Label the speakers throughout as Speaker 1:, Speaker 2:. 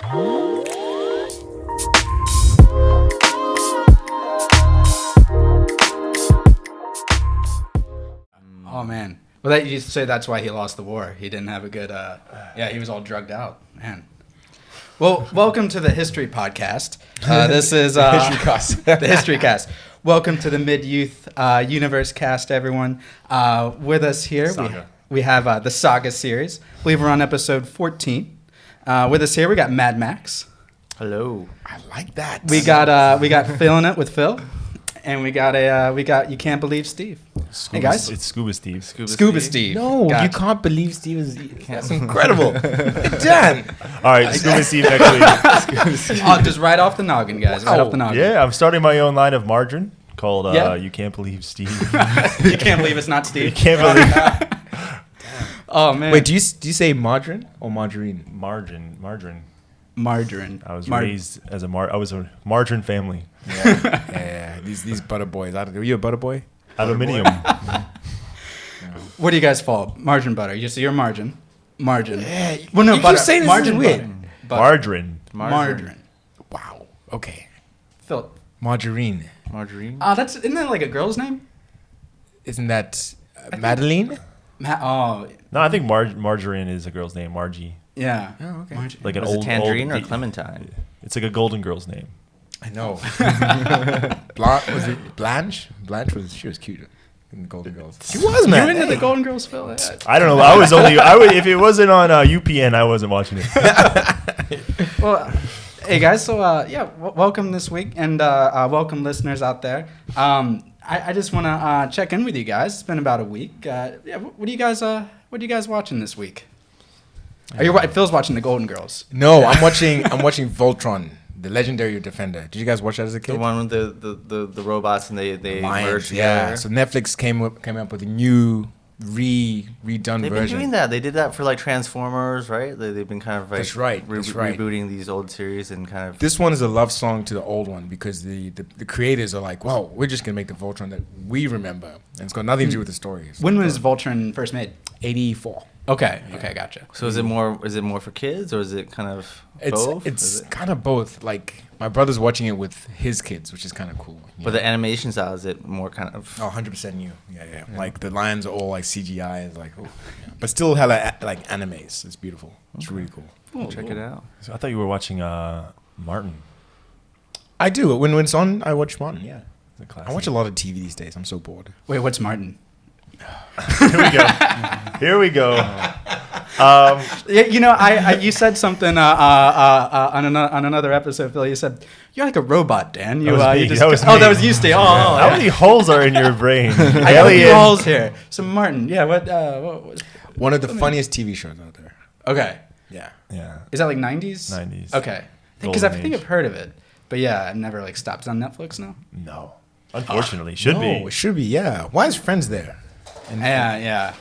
Speaker 1: Oh man. Well, that you say that's why he lost the war. He didn't have a good. He was all drugged out, man. Well, welcome to the History Podcast. This is
Speaker 2: the History Cast.
Speaker 1: The History Cast. Welcome to the MidYouth Universe cast, everyone. With us here, we have the Saga series. I believe we're on episode 14. With us here, we got Mad Max.
Speaker 3: Hello.
Speaker 2: I like that.
Speaker 1: We got Feeling It with Phil, and we got You Can't Believe Steve. Hey guys,
Speaker 4: it's Scuba Steve.
Speaker 1: Scuba Steve.
Speaker 2: No,
Speaker 1: Gotcha.
Speaker 2: you can't believe Steve is. That's incredible. Dan.
Speaker 4: All right, Scuba Steve next week.
Speaker 1: Just right off the noggin, guys. Right off the noggin.
Speaker 4: Yeah, I'm starting my own line of margarine called You Can't Believe Steve.
Speaker 1: You can't believe it's not Steve.
Speaker 4: You can't believe.
Speaker 1: Oh man.
Speaker 2: Wait, do you say margarine or margarine?
Speaker 4: Margarine.
Speaker 1: Margarine.
Speaker 4: I was raised as I was a margarine family.
Speaker 2: Yeah. These butter boys. Are you a butter boy?
Speaker 4: Aluminium.
Speaker 1: What do you guys fall? Margarine butter. You're margin. Margin.
Speaker 2: Yeah.
Speaker 1: Well, no,
Speaker 2: you
Speaker 1: butter.
Speaker 2: keep saying this
Speaker 1: margin
Speaker 2: is weird.
Speaker 4: Margarine.
Speaker 1: Margarine.
Speaker 2: Wow. Okay.
Speaker 1: Phil.
Speaker 2: Margarine.
Speaker 1: Isn't that like a girl's name?
Speaker 2: Isn't that Madeline?
Speaker 1: Oh.
Speaker 4: No, I think margarine is a girl's name. Margie.
Speaker 1: Yeah.
Speaker 2: Oh, okay.
Speaker 4: Like an
Speaker 3: Was
Speaker 4: old
Speaker 3: it Tangerine
Speaker 4: old,
Speaker 3: or Clementine?
Speaker 4: It's like a golden girl's name.
Speaker 2: I know. Was it Blanche? She was cute in the Golden Girls. She was, man.
Speaker 1: You into the Golden Girls, Phil?
Speaker 4: I don't know. If it wasn't on UPN, I wasn't watching it.
Speaker 1: Well, hey guys. So welcome this week, and welcome listeners out there. I just want to check in with you guys. It's been about a week. What are you guys watching this week? Phil's watching the Golden Girls.
Speaker 2: No, I'm watching Voltron, the legendary Defender. Did you guys watch that as a kid?
Speaker 3: The one with the robots and they merged together.
Speaker 2: Yeah. So Netflix came up with a new redone
Speaker 3: They've
Speaker 2: version.
Speaker 3: been doing that. They did that for like Transformers, right? They've been kind of like
Speaker 2: That's right.
Speaker 3: rebooting these old series and kind of.
Speaker 2: This one is a love song to the old one because the creators are like, well, we're just gonna make the Voltron that we remember, and it's got nothing to do with the stories.
Speaker 1: When was Voltron first made?
Speaker 2: 84.
Speaker 1: Okay, gotcha.
Speaker 3: So is it more for kids or is it kind of both?
Speaker 2: It's kind of both. Like my brother's watching it with his kids, which is kind of cool.
Speaker 3: But the animation style, is it more kind of?
Speaker 2: Oh, 100% new. Yeah. Like the lions are all like CGI. It's like, but still hella like animes. It's beautiful. It's really cool.
Speaker 3: Check it out.
Speaker 4: So I thought you were watching Martin.
Speaker 2: I do. When it's on, I watch Martin. Yeah.
Speaker 4: It's a classic.
Speaker 2: I watch a lot of TV these days. I'm so bored.
Speaker 1: Wait, what's Martin?
Speaker 4: Here we go.
Speaker 1: You said something on another episode, Phil. You said you're like a robot, Dan.
Speaker 4: That was me.
Speaker 1: That was you, Steve.
Speaker 4: How many holes are in your brain?
Speaker 1: I got a few holes here. So Martin, what was
Speaker 2: One of the funniest TV shows out there.
Speaker 1: Okay.
Speaker 2: Yeah.
Speaker 1: Is that like 90s?
Speaker 4: 90s.
Speaker 1: Okay. Because I think I've heard of it, but yeah, I've never like stopped. It's on Netflix now.
Speaker 4: No. Unfortunately, should be.
Speaker 2: It should be. Yeah. Why is Friends there?
Speaker 1: Yeah.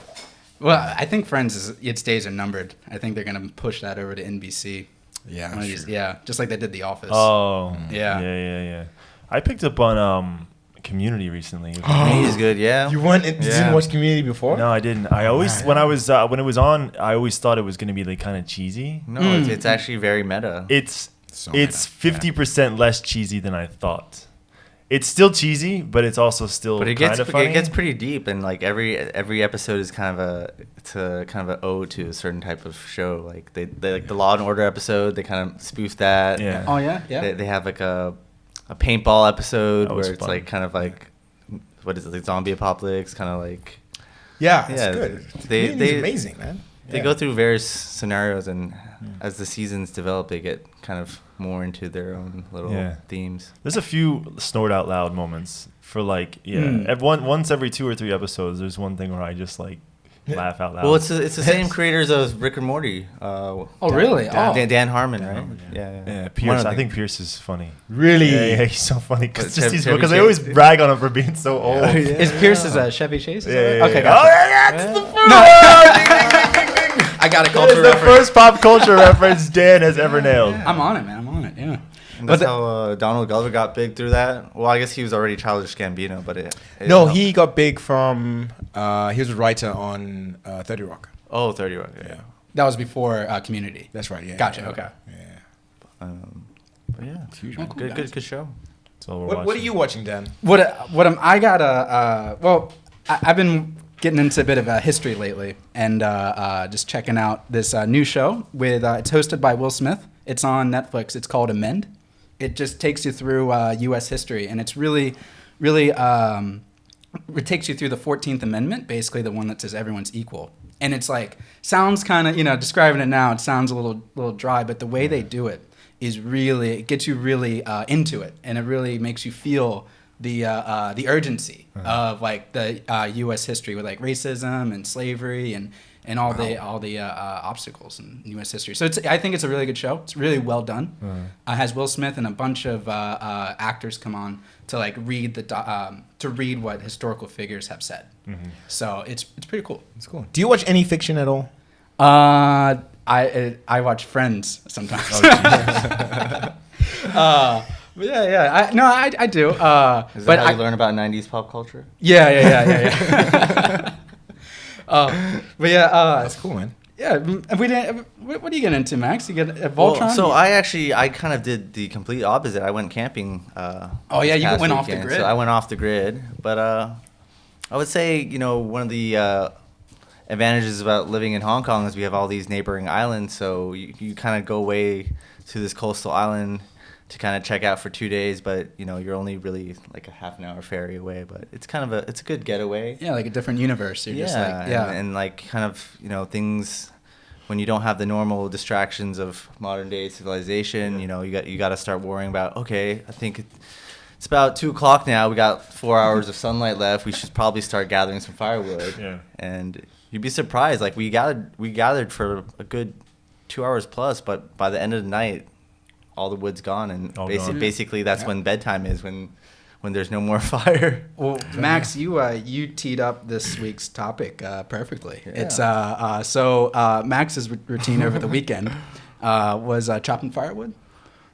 Speaker 1: Well, I think Friends its days are numbered. I think they're gonna push that over to NBC.
Speaker 2: Yeah.
Speaker 1: Just like they did The Office.
Speaker 4: Oh.
Speaker 1: Yeah.
Speaker 4: I picked up on Community recently.
Speaker 3: Community is good, yeah.
Speaker 2: You didn't watch Community before?
Speaker 4: No, I didn't. I always when it was on, I always thought it was gonna be like kind of cheesy.
Speaker 3: No, it's actually very meta.
Speaker 4: It's 50% less cheesy than I thought. It's still cheesy, but it's also still kind of funny.
Speaker 3: It gets pretty deep, and like every episode is kind of an ode to a certain type of show. Like they like the Law and Order episode, they kind of spoof that.
Speaker 4: Yeah.
Speaker 1: Oh yeah.
Speaker 3: They have like a paintball episode where it's
Speaker 4: fun.
Speaker 3: like kind of like what is it, like zombie apocalypse, kind of like.
Speaker 2: Yeah, it's good. It's amazing, man.
Speaker 3: They go through various scenarios, and as the seasons develop, they get kind of more into their own little themes.
Speaker 4: There's a few snort out loud moments for like once every 2 or 3 episodes. There's one thing where I just like laugh out loud.
Speaker 3: Well, it's the same creators of Rick and Morty.
Speaker 1: Really?
Speaker 3: Dan Harmon, right?
Speaker 4: Yeah. Pierce. I think Pierce is funny.
Speaker 2: Really?
Speaker 4: Yeah, he's so funny because
Speaker 3: Chevy
Speaker 4: they always brag on him for being so old.
Speaker 1: Is Pierce a Chevy Chase?
Speaker 4: Yeah.
Speaker 1: Okay.
Speaker 4: Oh
Speaker 1: Gotcha.
Speaker 4: yeah, it's the first.
Speaker 1: I got a
Speaker 4: That
Speaker 1: culture
Speaker 4: is the
Speaker 1: reference.
Speaker 4: first pop culture reference Dan has ever nailed.
Speaker 1: I'm on it, man. I'm on it. Yeah.
Speaker 3: And that's how Donald Glover got big through that. Well, I guess he was already Childish Gambino, but
Speaker 2: he got big from he was a writer on 30 Rock.
Speaker 3: Oh, 30 Rock. Yeah.
Speaker 1: That was before Community.
Speaker 2: That's right. Yeah.
Speaker 1: Gotcha.
Speaker 2: Yeah.
Speaker 1: Okay.
Speaker 2: Yeah.
Speaker 3: But yeah,
Speaker 2: It's huge,
Speaker 1: Oh,
Speaker 2: man.
Speaker 1: cool.
Speaker 3: good show.
Speaker 4: So we're
Speaker 2: What are
Speaker 4: watching.
Speaker 2: you watching, Dan?
Speaker 1: What am I got I've been getting into a bit of history lately and just checking out this new show with it's hosted by Will Smith. It's on Netflix. It's called Amend. It just takes you through U.S. history, and it's really it takes you through the 14th Amendment, basically the one that says everyone's equal. And it's like, sounds kind of, describing it now, it sounds a little dry, but the way they do it is really, it gets you really into it, and it really makes you feel the urgency of like the U.S. history with like racism and slavery and all the obstacles in U.S. history. So I think it's a really good show. It's really well done. Has Will Smith and a bunch of actors come on to like read what historical figures have said. So it's pretty cool.
Speaker 2: It's cool. Do you watch any fiction at all?
Speaker 1: I watch Friends sometimes. But yeah. I do.
Speaker 3: Is that how you learn about 90s pop culture?
Speaker 1: Yeah. But yeah,
Speaker 2: That's cool, man.
Speaker 1: yeah. We didn't. What are you getting into, Max? You get a Voltron?
Speaker 3: Well, so I kind of did the complete opposite. I went camping.
Speaker 1: Oh, yeah,
Speaker 3: this
Speaker 1: you
Speaker 3: past
Speaker 1: went off the
Speaker 3: weekend.
Speaker 1: grid.
Speaker 3: So I went off the grid, but I would say one of the advantages about living in Hong Kong is we have all these neighboring islands. So you kind of go away to this coastal island to kind of check out for 2 days, but you're only really like a half an hour ferry away. But it's kind of it's a good getaway.
Speaker 1: Yeah, like a different universe. You're just like,
Speaker 3: and like kind of things when you don't have the normal distractions of modern day civilization. You got to start worrying about, okay, I think it's about 2:00 now. We got 4 hours of sunlight left. We should probably start gathering some firewood.
Speaker 4: Yeah.
Speaker 3: And you'd be surprised. Like we gathered for a good 2 hours plus, but by the end of the night, all the wood's gone, and basically that's when bedtime is, when there's no more fire.
Speaker 1: Well, Max, you teed up this week's topic perfectly.
Speaker 3: Yeah.
Speaker 1: It's so Max's routine over the weekend was chopping firewood.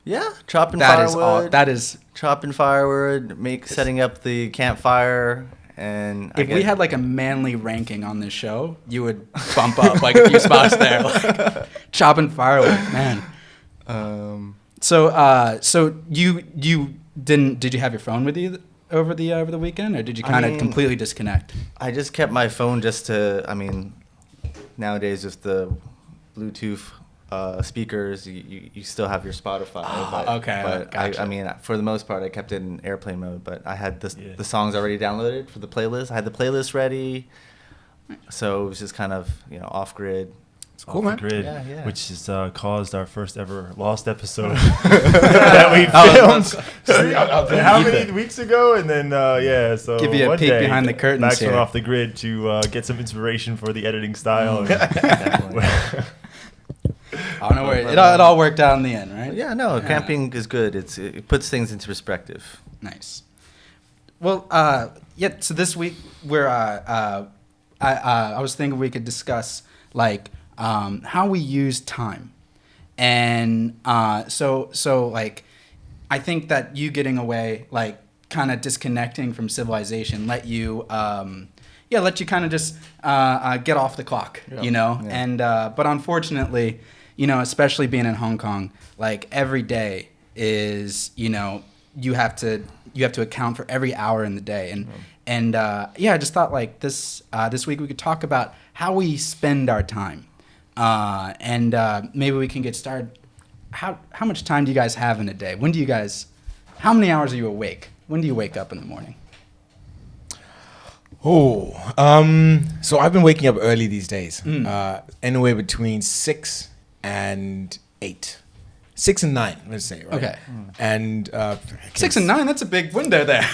Speaker 3: Yeah, chopping
Speaker 1: That
Speaker 3: firewood.
Speaker 1: is.
Speaker 3: Chopping firewood, setting up the campfire, and
Speaker 1: If we had like a manly ranking on this show, you would bump up like a few spots there. Like, chopping firewood, man. So you didn't? Did you have your phone with you over the weekend, or did you kind of completely disconnect?
Speaker 3: I just kept my phone just to. Nowadays with the Bluetooth speakers, you still have your Spotify. But
Speaker 1: gotcha.
Speaker 3: for the most part, I kept it in airplane mode. But I had the songs already downloaded for the playlist. I had the playlist ready, so it was just kind of off grid.
Speaker 2: It's cool, man.
Speaker 4: Grid,
Speaker 3: Yeah.
Speaker 4: which has caused our first ever lost episode that we filmed. How many weeks ago? And then so
Speaker 1: Give you a
Speaker 4: one
Speaker 1: peek
Speaker 4: day,
Speaker 1: behind the curtains
Speaker 4: Max
Speaker 1: here.
Speaker 4: went off the grid to get some inspiration for the editing style.
Speaker 1: Oh no, it all worked out in the end, right?
Speaker 3: Yeah, no, camping is good. It puts things into perspective.
Speaker 1: Nice. Well, so this week I was thinking we could discuss like how we use time, and so like I think that you getting away, like kind of disconnecting from civilization, let you kind of just get off the clock, and but unfortunately, especially being in Hong Kong, like every day is you have to account for every hour in the day, and I just thought like this week we could talk about how we spend our time, and maybe we can get started. How much time do you guys have in a day? How many hours are you awake? When do you wake up in the morning?
Speaker 2: So I've been waking up early these days, anywhere between 6 and 8. 6 and 9, let's say, right?
Speaker 1: Okay.
Speaker 2: And
Speaker 1: 6 and 9, that's a big window there.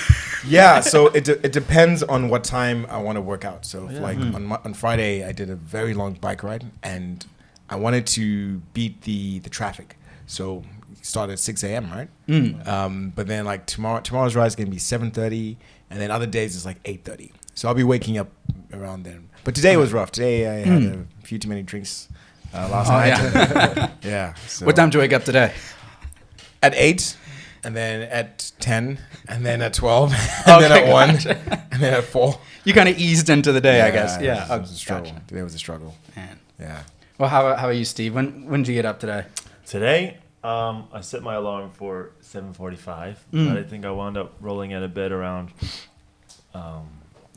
Speaker 2: Yeah, so it depends on what time I want to work out. So like on Friday, I did a very long bike ride, and I wanted to beat the traffic. So start at 6 a.m., right? But then like tomorrow's ride is going to be 7:30, and then other days it's like 8:30. So I'll be waking up around then. But today was rough. Today I had a few too many drinks last night. Yeah. So
Speaker 1: What time did you wake up today?
Speaker 2: At 8, and then at 10, and then at 12, and then at 1, and then at 4.
Speaker 1: You kind of eased into the day, I guess. Yeah.
Speaker 2: It was a struggle. Today was a struggle.
Speaker 1: Man.
Speaker 2: Yeah.
Speaker 1: Well, how about you, Steve? When did you get up today?
Speaker 4: Today, I set my alarm for 7:45, but I think I wound up rolling out of bed around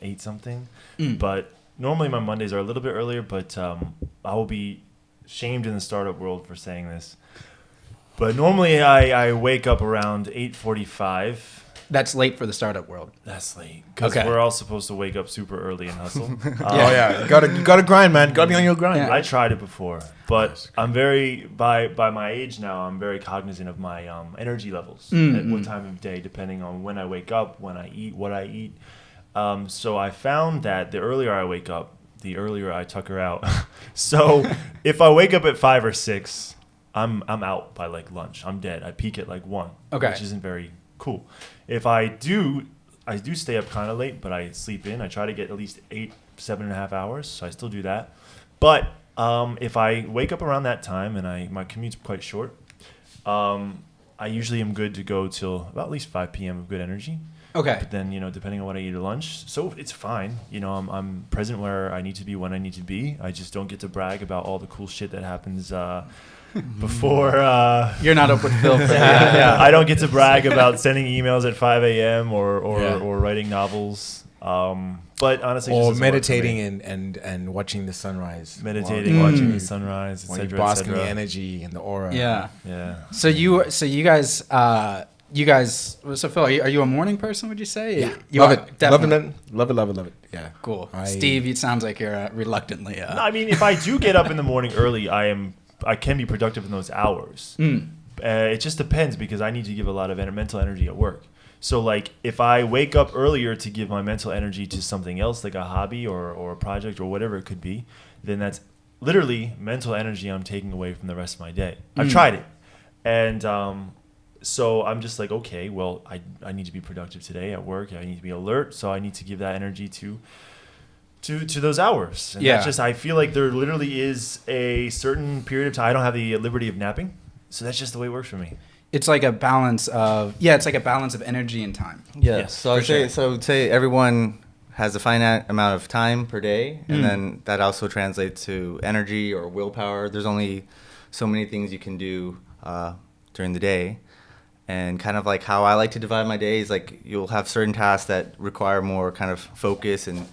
Speaker 4: 8 something. But normally my Mondays are a little bit earlier, but I will be shamed in the startup world for saying this. But normally I wake up around 8:45.
Speaker 1: That's late for the startup world.
Speaker 4: That's late because we're all supposed to wake up super early and hustle.
Speaker 2: You gotta grind, man. Gotta be on your grind.
Speaker 4: I tried it before, but I'm very by my age now. I'm very cognizant of my energy levels at what time of day, depending on when I wake up, when I eat, what I eat. So I found that the earlier I wake up, the earlier I tucker out. So if I wake up at 5 or 6, I'm out by like lunch. I'm dead. I peak at like 1, which isn't very cool. If I do stay up kind of late, but I sleep in. I try to get at least 7.5 hours, so I still do that. But if I wake up around that time and my commute's quite short, I usually am good to go till about at least 5 p.m. with good energy.
Speaker 1: Okay.
Speaker 4: But then, depending on what I eat at lunch, so it's fine. I'm present where I need to be when I need to be. I just don't get to brag about all the cool shit that happens before.
Speaker 1: You're not up with Phil for that.
Speaker 4: Yeah. I don't get to brag about sending emails at 5 a.m. or writing novels. But honestly,
Speaker 2: or
Speaker 4: just
Speaker 2: meditating and watching the sunrise.
Speaker 4: Meditating, watching the sunrise,
Speaker 2: When
Speaker 4: etc.
Speaker 2: you bask in the energy and the aura.
Speaker 4: Yeah.
Speaker 1: So you guys. So Phil, are you a morning person? Would you say?
Speaker 2: Yeah.
Speaker 1: Love
Speaker 2: it.
Speaker 1: Definitely.
Speaker 2: Love it. Yeah.
Speaker 1: Cool. Steve, it sounds like you're reluctantly.
Speaker 4: No, I mean, if I do get up in the morning early, I can be productive in those hours. It just depends because I need to give a lot of mental energy at work. So like if I wake up earlier to give my mental energy to something else, like a hobby or a project or whatever it could be, then that's literally mental energy I'm taking away from the rest of my day. I've tried it. And so I'm just like, okay, well, I need to be productive today at work. I need to be alert. So I need to give that energy to those hours. And that's just, I feel like there literally is a certain period of time. I don't have the liberty of napping. So that's just the way it works for me.
Speaker 1: It's like a balance of energy and time.
Speaker 3: Yeah.
Speaker 1: Yes,
Speaker 3: so I'd say everyone has a finite amount of time per day, and then that also translates to energy or willpower. There's only so many things you can do during the day. And kind of like how I like to divide my days, like you'll have certain tasks that require more kind of focus and,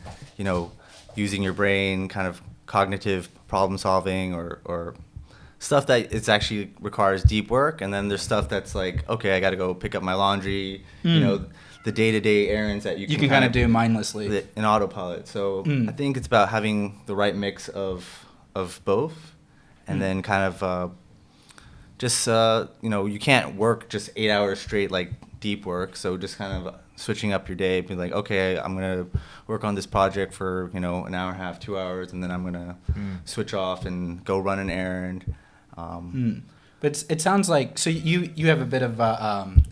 Speaker 3: using your brain, kind of cognitive problem solving or stuff that it's actually requires deep work. And then there's stuff that's like, okay, I got to go pick up my laundry, the day-to-day errands that you can
Speaker 1: kind of do mindlessly
Speaker 3: in autopilot. So I think it's about having the right mix of both, and then kind of you can't work just 8 hours straight, like deep work. So just kind of switching up your day, be like, okay, I'm going to work on this project for, an hour and a half, 2 hours, and then I'm going to switch off and go run an errand.
Speaker 1: But it sounds like, so you have a bit of,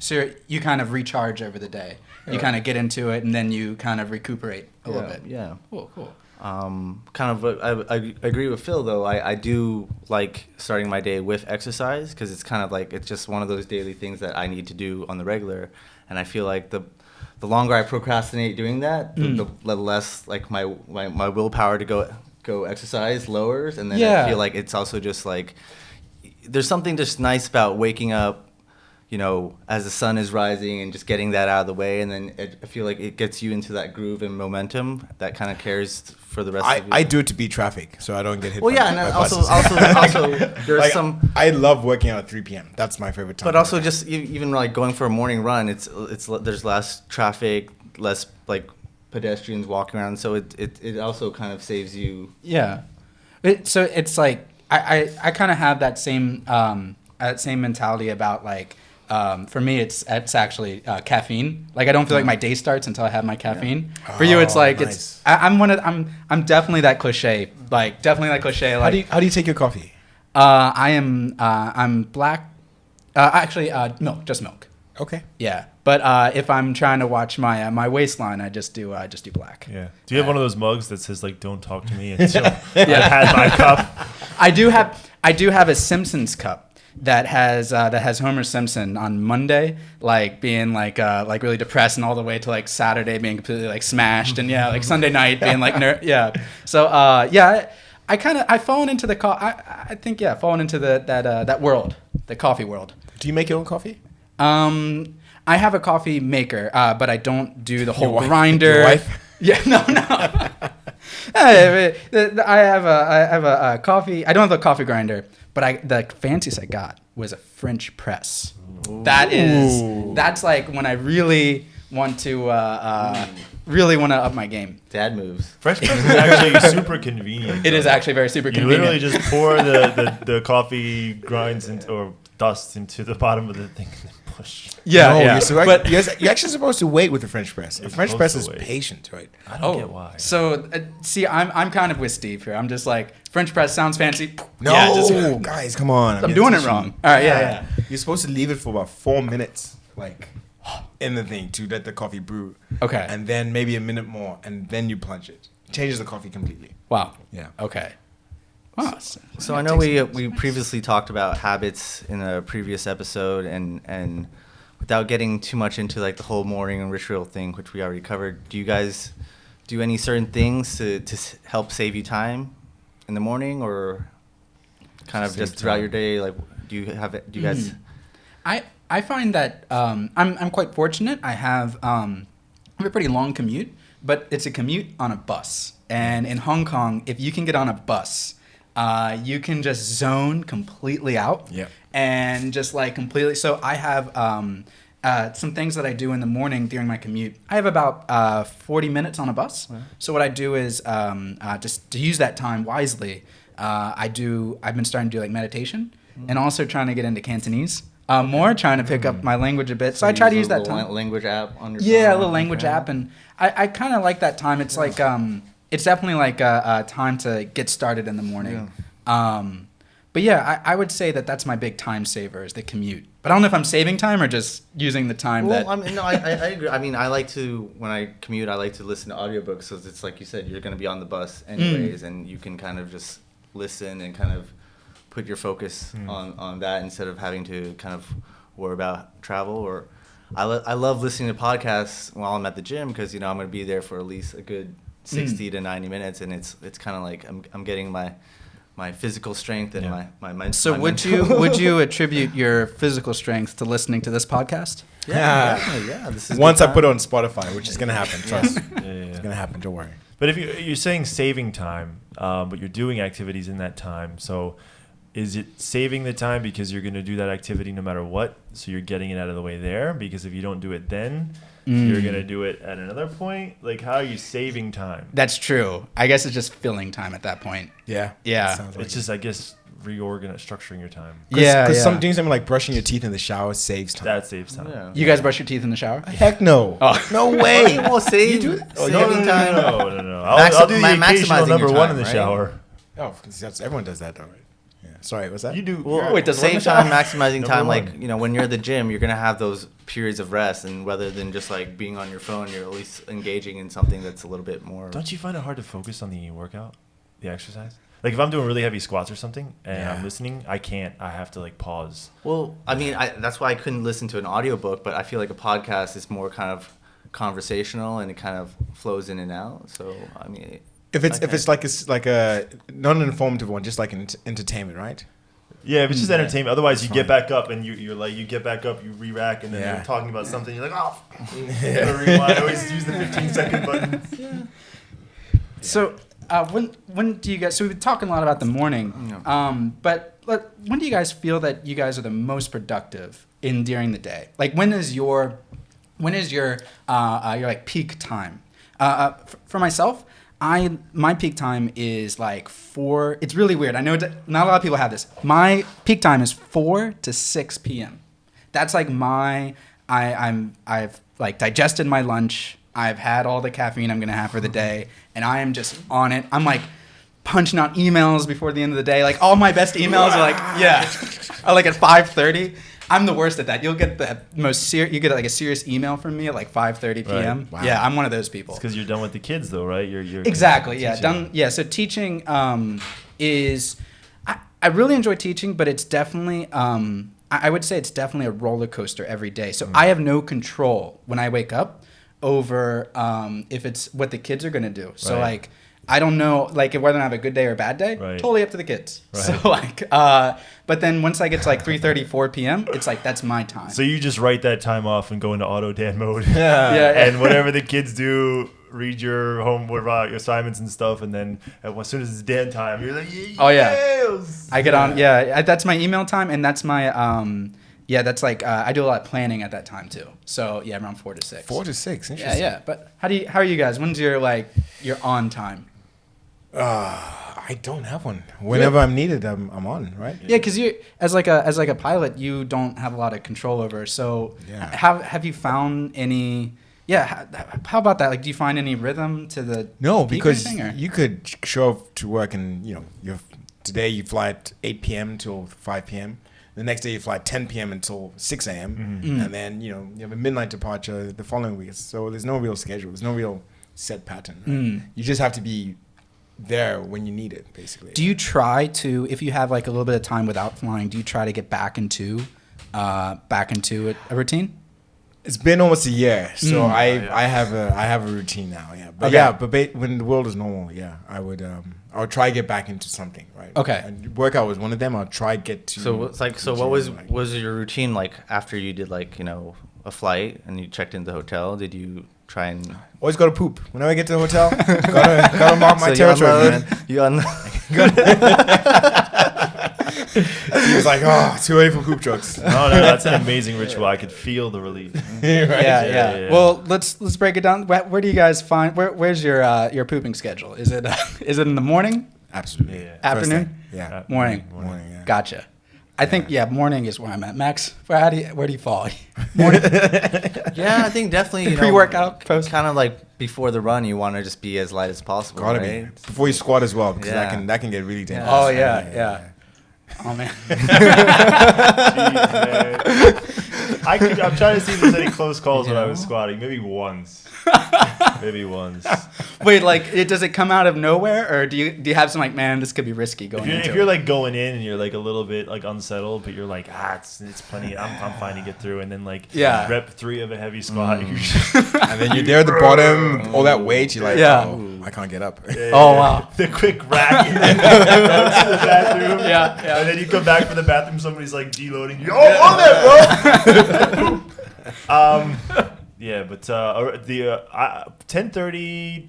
Speaker 1: so you kind of recharge over the day. You kind of get into it and then you kind of recuperate a little bit.
Speaker 3: Yeah.
Speaker 1: Cool.
Speaker 3: I agree with Phil though. I do like starting my day with exercise because it's kind of like it's just one of those daily things that I need to do on the regular, and I feel like the longer I procrastinate doing that, the less like my willpower to go exercise lowers, and then I feel like it's also just like there's something just nice about waking up, as the sun is rising and just getting that out of the way, and then I feel like it gets you into that groove and momentum that kind of carries for the rest of the
Speaker 2: I do it to beat traffic, so I don't get hit.
Speaker 3: Well,
Speaker 2: by
Speaker 3: also there's some.
Speaker 2: I love working out at 3 p.m. That's my favorite time.
Speaker 3: But also just even like going for a morning run, it's there's less traffic, less like pedestrians walking around, so it also kind of saves you.
Speaker 1: Yeah, so it's like I kind of have that same mentality about like. For me, it's actually caffeine. Like I don't feel like my day starts until I have my caffeine. Yeah. For you, it's like nice. I'm definitely that cliche. Like definitely that cliche. Like
Speaker 2: how do you take your coffee?
Speaker 1: I'm black. Milk, just milk.
Speaker 2: Okay.
Speaker 1: Yeah, but if I'm trying to watch my waistline, I just do black.
Speaker 4: Yeah. Do you have one of those mugs that says like "Don't talk to me" until I've had my cup?
Speaker 1: I do have a Simpsons cup. That has Homer Simpson on Monday, like being like really depressed, and all the way to like Saturday being completely like smashed, and like Sunday night being like So I've fallen into fallen into that world the coffee world.
Speaker 2: Do you make your own coffee?
Speaker 1: I have a coffee maker, but I don't do the whole
Speaker 2: wife-
Speaker 1: grinder.
Speaker 2: your wife?
Speaker 1: Yeah, no. I have a coffee. I don't have a coffee grinder, but the fanciest I got was a French press.
Speaker 2: Ooh.
Speaker 1: That's like when I really want to up my game.
Speaker 3: Dad moves.
Speaker 4: French press is actually super convenient.
Speaker 1: It is actually very super
Speaker 4: You
Speaker 1: convenient.
Speaker 4: literally just pour the coffee grinds or dust into the bottom of the thing and then push.
Speaker 1: Yeah,
Speaker 2: No,
Speaker 1: yeah.
Speaker 2: You're actually supposed to wait with the French press. A
Speaker 4: You're
Speaker 2: French
Speaker 4: supposed
Speaker 2: press
Speaker 4: to
Speaker 2: is
Speaker 4: wait.
Speaker 2: patient, right?
Speaker 4: I don't get why.
Speaker 1: So see, I'm kind of with Steve here. I'm just like French press sounds fancy.
Speaker 2: No,
Speaker 1: Yeah, just-
Speaker 2: guys, come on.
Speaker 1: I'm doing it wrong. All right, yeah.
Speaker 2: You're supposed to leave it for about 4 minutes, like in the thing to let the coffee brew.
Speaker 1: Okay.
Speaker 2: And then maybe a minute more, and then you plunge it. Changes the coffee completely.
Speaker 1: Wow.
Speaker 2: Yeah.
Speaker 1: Okay. Wow.
Speaker 3: So I know we previously talked about habits in a previous episode, and without getting too much into like the whole morning and ritual thing, which we already covered, do you guys do any certain things to help save you time in the morning, or kind of
Speaker 2: Save
Speaker 3: just throughout
Speaker 2: time.
Speaker 3: your day? Like, do you guys?
Speaker 1: I find that I'm quite fortunate. I have a pretty long commute, but it's a commute on a bus. And in Hong Kong, if you can get on a bus, you can just zone completely out.
Speaker 2: Yeah.
Speaker 1: And just like completely. So I have some things that I do in the morning during my commute. I have about 40 minutes on a bus.
Speaker 3: Wow.
Speaker 1: So what I do is just to use that time wisely. I've been starting to do like meditation and also trying to get into Cantonese. More trying to pick up my language a bit. So I try to use that time.
Speaker 3: Language app on your
Speaker 1: Yeah,
Speaker 3: phone?
Speaker 1: a little language
Speaker 3: Okay.
Speaker 1: app, and I kind of like that time. It's like it's definitely like a time to get started in the morning. But yeah, I would say that that's my big time saver is the commute. But I don't know if I'm saving time or just using the time
Speaker 3: Well,
Speaker 1: that.
Speaker 3: I mean, no, I agree. I mean, I like to, when I commute, I like to listen to audiobooks. So it's like you said, you're going to be on the bus anyways, and you can kind of just listen and kind of put your focus on that instead of having to kind of worry about travel. Or I love listening to podcasts while I'm at the gym because, I'm going to be there for at least a good 60 to 90 minutes, and it's kind of like I'm getting my physical strength and my mental.
Speaker 1: So would you attribute your physical strength to listening to this podcast?
Speaker 3: Yeah. This is
Speaker 2: Once
Speaker 3: good
Speaker 2: I
Speaker 3: time.
Speaker 2: put it on Spotify, which is gonna happen. Trust.
Speaker 4: Yeah.
Speaker 2: It's gonna happen. Don't worry.
Speaker 4: But if you're saying saving time, but you're doing activities in that time, so is it saving the time because you're going to do that activity no matter what? So you're getting it out of the way there? Because if you don't do it then, you're going to do it at another point? Like, how are you saving time?
Speaker 1: That's true. I guess it's just filling time at that point.
Speaker 2: Yeah.
Speaker 1: Yeah.
Speaker 2: Sounds like
Speaker 4: It's just, I guess, structuring your time.
Speaker 2: because doing something like brushing your teeth in the shower saves time.
Speaker 4: That saves time.
Speaker 3: Yeah.
Speaker 1: You guys brush your teeth in the shower?
Speaker 2: Heck no.
Speaker 1: Oh.
Speaker 2: No way.
Speaker 3: Well, save,
Speaker 2: You do it? Oh,
Speaker 3: saving time.
Speaker 4: No. I'll do the occasional
Speaker 3: maximizing
Speaker 4: number
Speaker 3: your
Speaker 4: one
Speaker 3: time,
Speaker 4: in the
Speaker 3: right?
Speaker 4: shower.
Speaker 2: Oh, everyone does that though, right? Yeah. Sorry, what's that?
Speaker 4: You do.
Speaker 3: Well,
Speaker 1: Wait, does it
Speaker 3: save
Speaker 1: run
Speaker 3: time, maximizing
Speaker 4: Number
Speaker 3: time.
Speaker 4: one.
Speaker 3: Like, when you're at the gym, you're going to have those periods of rest. And rather than just like being on your phone, you're at least engaging in something that's a little bit more.
Speaker 4: Don't you find it hard to focus on the workout, the exercise? Like, if I'm doing really heavy squats or something and I'm listening, I can't. I have to, like, pause.
Speaker 3: Well, I mean, that's why I couldn't listen to an audiobook, but I feel like a podcast is more kind of conversational and it kind of flows in and out. So, I mean,
Speaker 2: If it's like a non-informative one, just like an entertainment, right?
Speaker 4: Yeah, if it's just entertainment. Otherwise, you
Speaker 2: That's
Speaker 4: get
Speaker 2: fine.
Speaker 4: back up and you get back up, you re-rack, and then
Speaker 2: Yeah.
Speaker 4: you're talking about something. You're like, oh, rewind. I always use the 15-second button.
Speaker 1: So when do you guys? So we've been talking a lot about the morning, but when do you guys feel that you guys are the most productive during the day? Like when is your like peak time? For myself, my peak time is like 4. It's really weird. I know not a lot of people have this. My peak time is 4 to 6 p.m. That's like I've like digested my lunch. I've had all the caffeine I'm going to have for the day, and I am just on it. I'm like punching out emails before the end of the day. Like all my best emails are like at 5:30. I'm the worst at that. You'll get the you get like a serious email from me at like 5:30 p.m.
Speaker 2: Right. Wow.
Speaker 1: Yeah, I'm one of those people.
Speaker 4: It's because you're done with the kids, though, right? You're
Speaker 1: Exactly. Yeah.
Speaker 4: teaching.
Speaker 1: Done. Yeah. So teaching is I really enjoy teaching, but it's definitely I would say it's definitely a roller coaster every day. So I have no control when I wake up over if it's what the kids are going to do. So
Speaker 4: Right.
Speaker 1: like I don't know, like, whether or not I have a good day or a bad day.
Speaker 4: Right.
Speaker 1: Totally up to the kids.
Speaker 4: Right.
Speaker 1: So, like, but then once I get to, like, 3:30, 4 p.m., it's like, that's my time.
Speaker 4: So you just write that time off and go into auto dad mode.
Speaker 1: Yeah.
Speaker 4: And whatever the kids do, read your homework, your assignments and stuff, and then as soon as it's dad time, you're like,
Speaker 1: Oh, yeah.
Speaker 4: yes!
Speaker 1: I get on, that's my email time, and that's my, that's like, I do a lot of planning at that time, too. So, yeah, around 4 to 6.
Speaker 2: 4 to 6.
Speaker 1: Yeah,
Speaker 2: Interesting.
Speaker 1: yeah. But how are you guys? When's your, like, your on time?
Speaker 2: I don't have one. Whenever I'm needed, I'm on, right?
Speaker 1: Yeah, because you as like a pilot, you don't have a lot of control over. So,
Speaker 2: Yeah.
Speaker 1: have you found any? Yeah, how about that? Like, do you find any rhythm to the
Speaker 2: No,
Speaker 1: peak
Speaker 2: because
Speaker 1: or anything, or?
Speaker 2: you could show up to work and, today you fly at 8 p.m. till 5 p.m. The next day you fly at 10 p.m. until 6 a.m.
Speaker 1: Mm.
Speaker 2: And then, you have a midnight departure the following week. So there's no real schedule. There's no real set pattern. Right?
Speaker 1: Mm.
Speaker 2: You just have to be there when you need it, basically.
Speaker 1: Do you try to, if you have like a little bit of time without flying, do you try to get back into a routine?
Speaker 2: It's been almost a year, so
Speaker 1: Mm.
Speaker 2: I have a routine now. Yeah, but
Speaker 1: Okay.
Speaker 2: when the world is normal, I would try to get back into something, right?
Speaker 1: Okay.
Speaker 2: And workout was one of them. I'll try to get to.
Speaker 3: So it's like,
Speaker 2: to
Speaker 3: what
Speaker 2: gym, like-
Speaker 3: was your routine like after you did like, a flight and you checked into the hotel? Did you try and
Speaker 2: Always go to poop. Whenever I get to the hotel, gotta mark my
Speaker 3: So
Speaker 2: territory, man.
Speaker 3: You unload.
Speaker 2: He was like, "Oh, too early for poop jokes."
Speaker 4: No, that's an amazing ritual. I could feel the relief.
Speaker 2: Right?
Speaker 1: Yeah. Well, let's break it down. Where do you guys find where's your pooping schedule? Is it in the morning,
Speaker 2: Absolutely.
Speaker 4: Yeah.
Speaker 2: First
Speaker 1: afternoon,
Speaker 2: thing. Yeah.
Speaker 1: morning?
Speaker 2: Morning. Yeah.
Speaker 1: Gotcha. I think morning is where I'm at. Max, where do you fall? Morning,
Speaker 3: Yeah, I think definitely
Speaker 1: pre-workout, post.
Speaker 3: kind of like before the run, you want to just be as light as possible.
Speaker 2: Gotta
Speaker 3: right?
Speaker 2: be before you squat as well, because
Speaker 3: Yeah.
Speaker 2: that can get really dangerous.
Speaker 1: Oh yeah. Oh man.
Speaker 4: I'm trying to see if there's any close calls when I was squatting. Maybe once.
Speaker 1: Wait, like does it come out of nowhere, or do you have some like, man, this could be risky going into
Speaker 4: If you're
Speaker 1: it?
Speaker 4: like going in and you're like a little bit like unsettled, but you're like, it's plenty. I'm fine to get through. And then like rep 3 of a heavy squat. You're just,
Speaker 2: And then you're there at the bottom, all that weight, you're like, oh, I can't get up.
Speaker 1: Oh wow.
Speaker 4: the quick rack and then go to the bathroom.
Speaker 1: Yeah.
Speaker 4: And then you come back from the bathroom, somebody's like deloading you. Oh, on there, bro. Yeah, but the 10:30,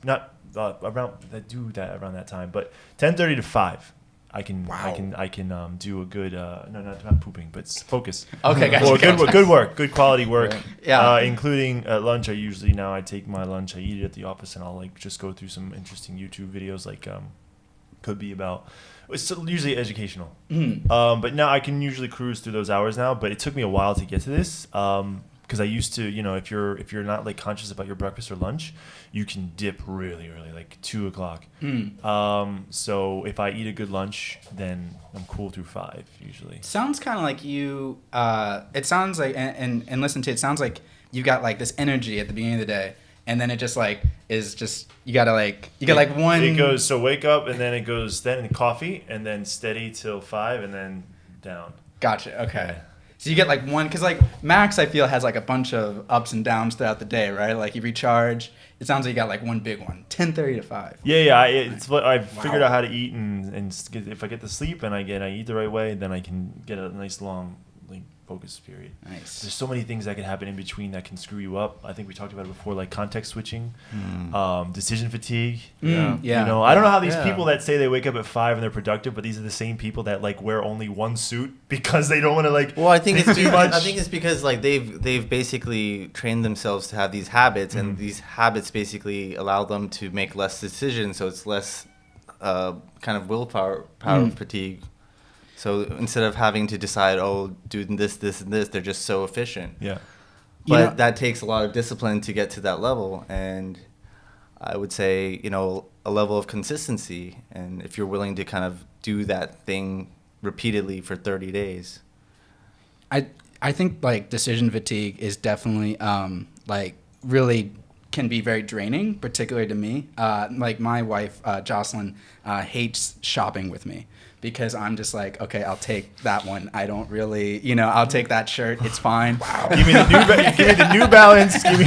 Speaker 4: not around. I do that around that time, but 10:30 to 5. I can do a good not pooping, but focus.
Speaker 1: Okay, gotcha.
Speaker 4: Or good work, good quality work.
Speaker 1: Yeah.
Speaker 4: Including at lunch. I take my lunch. I eat it at the office, and I'll like just go through some interesting YouTube videos. Like could be about. It's usually educational. But now I can usually cruise through those hours now. But it took me a while to get to this. Because I used to, if you're not like conscious about your breakfast or lunch, you can dip really early, like 2:00. So if I eat a good lunch, then I'm cool through 5 usually.
Speaker 1: Sounds kind of like you. It sounds like, and listen to it. Sounds like you got like this energy at the beginning of the day, and then it just like is just you got one.
Speaker 4: It goes so wake up, and then it goes then coffee, and then steady till 5, and then down.
Speaker 1: Gotcha. Okay.
Speaker 4: Yeah.
Speaker 1: So you get like one, because like Max, I feel, has like a bunch of ups and downs throughout the day, right? Like you recharge. It sounds like you got like one big one, 10:30 to 5.
Speaker 4: Yeah. It's what I've figured out how to eat, and if I get to sleep and I eat the right way, then I can get a nice long focus period.
Speaker 1: Nice.
Speaker 4: There's so many things that can happen in between that can screw you up. I think we talked about it before, like context switching, decision fatigue.
Speaker 1: Yeah.
Speaker 4: I don't know how these people that say they wake up at 5 and they're productive, but these are the same people that like wear only one suit because they don't want to like.
Speaker 3: Well, I think it's
Speaker 4: too much.
Speaker 3: I think it's because like they've basically trained themselves to have these habits, and these habits basically allow them to make less decisions. So it's less kind of willpower fatigue. So instead of having to decide, do this, and this, they're just so efficient.
Speaker 4: Yeah.
Speaker 3: But that takes a lot of discipline to get to that level, and I would say a level of consistency. And if you're willing to kind of do that thing repeatedly for 30 days.
Speaker 1: I think like decision fatigue is definitely like really can be very draining, particularly to me. Like my wife, Jocelyn, hates shopping with me because I'm just like, okay, I'll take that one. I don't really, I'll take that shirt. It's fine.
Speaker 2: Wow.
Speaker 4: Give me the New Balance. Give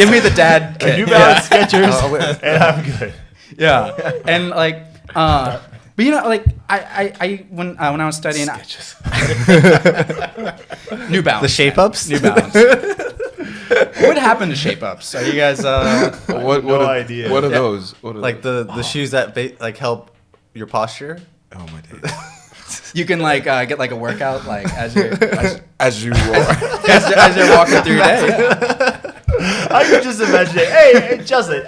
Speaker 4: me
Speaker 1: the dad kit.
Speaker 4: New Balance Skechers, and I'm good.
Speaker 1: Yeah, and like, but like I when I was studying, New Balance,
Speaker 3: The shape ups.
Speaker 1: New Balance. What happened to shape ups? Are you guys?
Speaker 4: No idea.
Speaker 5: What are those? What are
Speaker 3: Like
Speaker 5: those?
Speaker 3: the shoes that like help your posture.
Speaker 2: Oh my days.
Speaker 1: You can like get like a workout like as you're
Speaker 2: As you are.
Speaker 1: as you're walking through your day. Yeah.
Speaker 4: I could just imagine it. Hey, Justin,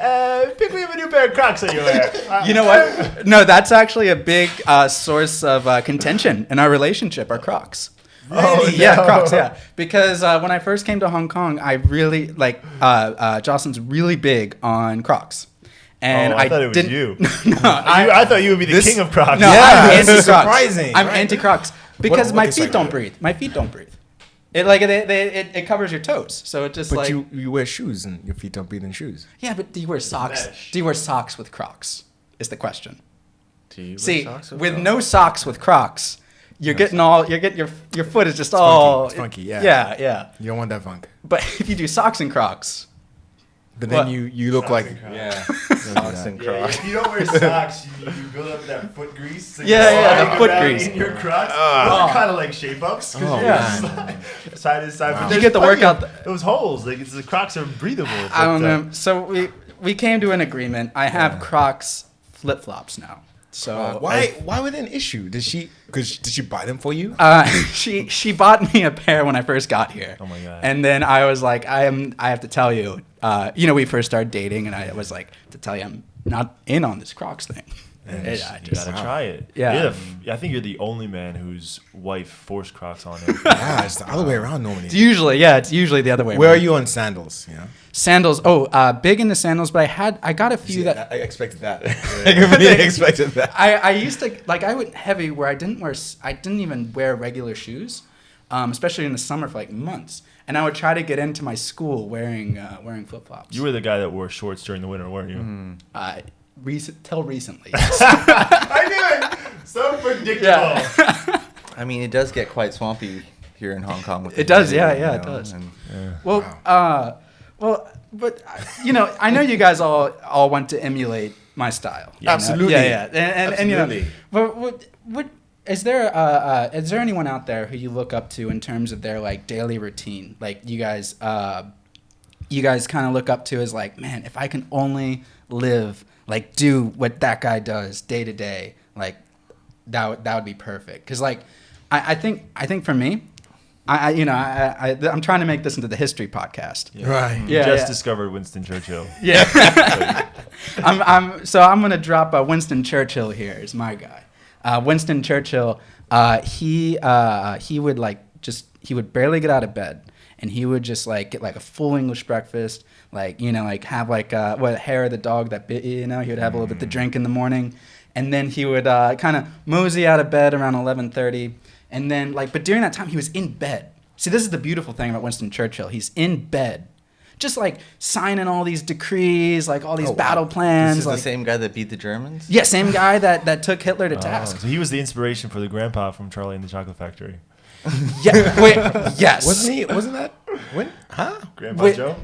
Speaker 4: pick me up a new pair of Crocs that you wear.
Speaker 1: You know what? No, that's actually a big source of contention in our relationship. Our Crocs.
Speaker 4: Really?
Speaker 1: Yeah,
Speaker 4: No.
Speaker 1: Crocs. Yeah, because when I first came to Hong Kong, I really like Jocelyn's really big on Crocs, and
Speaker 4: I thought it was
Speaker 1: didn't,
Speaker 4: you.
Speaker 1: No,
Speaker 4: I thought you would be the king of Crocs.
Speaker 1: No,
Speaker 2: Yeah,
Speaker 1: I'm
Speaker 2: this is
Speaker 1: anti-Crocs.
Speaker 2: surprising,
Speaker 1: I'm
Speaker 2: right?
Speaker 1: anti-Crocs because
Speaker 2: What
Speaker 1: my
Speaker 2: can
Speaker 1: feet
Speaker 2: say
Speaker 1: don't
Speaker 2: that?
Speaker 1: breathe. My feet don't breathe. It covers your toes, so it just
Speaker 2: But
Speaker 1: like
Speaker 2: you wear shoes and your feet don't breathe in shoes.
Speaker 1: yeah. But do you wear socks?
Speaker 4: mesh.
Speaker 1: Do you wear socks with Crocs? Is the question.
Speaker 3: Do you wear
Speaker 1: See,
Speaker 3: socks
Speaker 1: with
Speaker 3: Crocs?
Speaker 1: no socks with Crocs, you're getting your foot is just
Speaker 2: funky.
Speaker 1: all
Speaker 2: It's funky, yeah.
Speaker 1: yeah.
Speaker 2: You don't want that funk.
Speaker 1: But if you do socks and Crocs,
Speaker 2: But then
Speaker 1: What?
Speaker 2: you look like
Speaker 5: Yeah.
Speaker 3: Socks and
Speaker 4: Yeah,
Speaker 3: Crocs.
Speaker 4: if you don't wear socks, you build up that foot grease. So
Speaker 1: Yeah,
Speaker 4: you
Speaker 1: yeah, the
Speaker 4: slide
Speaker 1: foot
Speaker 4: around
Speaker 1: grease.
Speaker 4: in your Crocs.
Speaker 1: Oh.
Speaker 4: Kind of like shape ups.
Speaker 2: Oh,
Speaker 4: You're
Speaker 1: yeah.
Speaker 4: side to side.
Speaker 2: Wow.
Speaker 4: But
Speaker 2: You
Speaker 4: there's
Speaker 1: get the
Speaker 4: plenty of
Speaker 1: workout-
Speaker 4: Those holes, like the Crocs are breathable.
Speaker 1: I don't
Speaker 4: but,
Speaker 1: know. So we came to an agreement. I have Crocs flip flops now. So
Speaker 2: why was it an issue? Did she buy them for you?
Speaker 1: she bought me a pair when I first got here.
Speaker 4: Oh my God.
Speaker 1: And then I was like, I have to tell you, we first started dating, and I was like, to tell you, I'm not in on this Crocs thing.
Speaker 2: And
Speaker 1: I
Speaker 4: You
Speaker 1: just-
Speaker 4: gotta try it.
Speaker 1: Yeah.
Speaker 4: I think you're the only man whose wife forced Crocs on him.
Speaker 2: Yeah, it's the other way around normally.
Speaker 1: it's usually the other way.
Speaker 2: Where are
Speaker 1: around.
Speaker 2: you on sandals? Yeah.
Speaker 1: Sandals. Big into sandals, but I got a few that
Speaker 2: I expected that. I really expected that.
Speaker 1: I used to like I went heavy where I didn't even wear regular shoes, especially in the summer for like months. And I would try to get into my school wearing flip flops.
Speaker 4: You were the guy that wore shorts during the winter, weren't you?
Speaker 1: Till recently.
Speaker 4: I knew it. So predictable.
Speaker 1: Yeah.
Speaker 3: I mean, it does get quite swampy here in Hong Kong. With
Speaker 1: It
Speaker 3: the
Speaker 1: does,
Speaker 3: humidity,
Speaker 1: yeah,
Speaker 3: you
Speaker 1: it
Speaker 3: know,
Speaker 1: does.
Speaker 3: and-
Speaker 1: But I know you guys all want to emulate my style. you know?
Speaker 2: Absolutely.
Speaker 1: Yeah. And
Speaker 2: Absolutely.
Speaker 1: but what is there anyone out there who you look up to in terms of their like daily routine? Like you guys kind of look up to as like, man, if I can only live like do what that guy does day to day, like that would be perfect. Because like I think for me, I'm trying to make this into the history podcast.
Speaker 2: Right.
Speaker 4: You
Speaker 1: Yeah,
Speaker 4: just
Speaker 1: yeah.
Speaker 4: discovered Winston Churchill.
Speaker 1: Yeah. I'm gonna drop Winston Churchill here is my guy. Winston Churchill, he would barely get out of bed, and he would just like get like a full English breakfast, like have like hair of the dog that bit you, he would have a little bit to drink in the morning, and then he would kind of mosey out of bed around 11:30, and then but during that time he was in bed. See, this is the beautiful thing about Winston Churchill. He's in bed, just like signing all these decrees, like all these battle plans.
Speaker 3: This is
Speaker 1: like,
Speaker 3: the same guy that beat the Germans?
Speaker 1: yeah, same guy that took Hitler to
Speaker 4: Oh,
Speaker 1: task.
Speaker 4: so he was the inspiration for the grandpa from Charlie and the Chocolate Factory.
Speaker 1: Yeah, wait, yes.
Speaker 2: Wasn't that when? Huh?
Speaker 4: Grandpa
Speaker 1: Wait.
Speaker 4: Joe?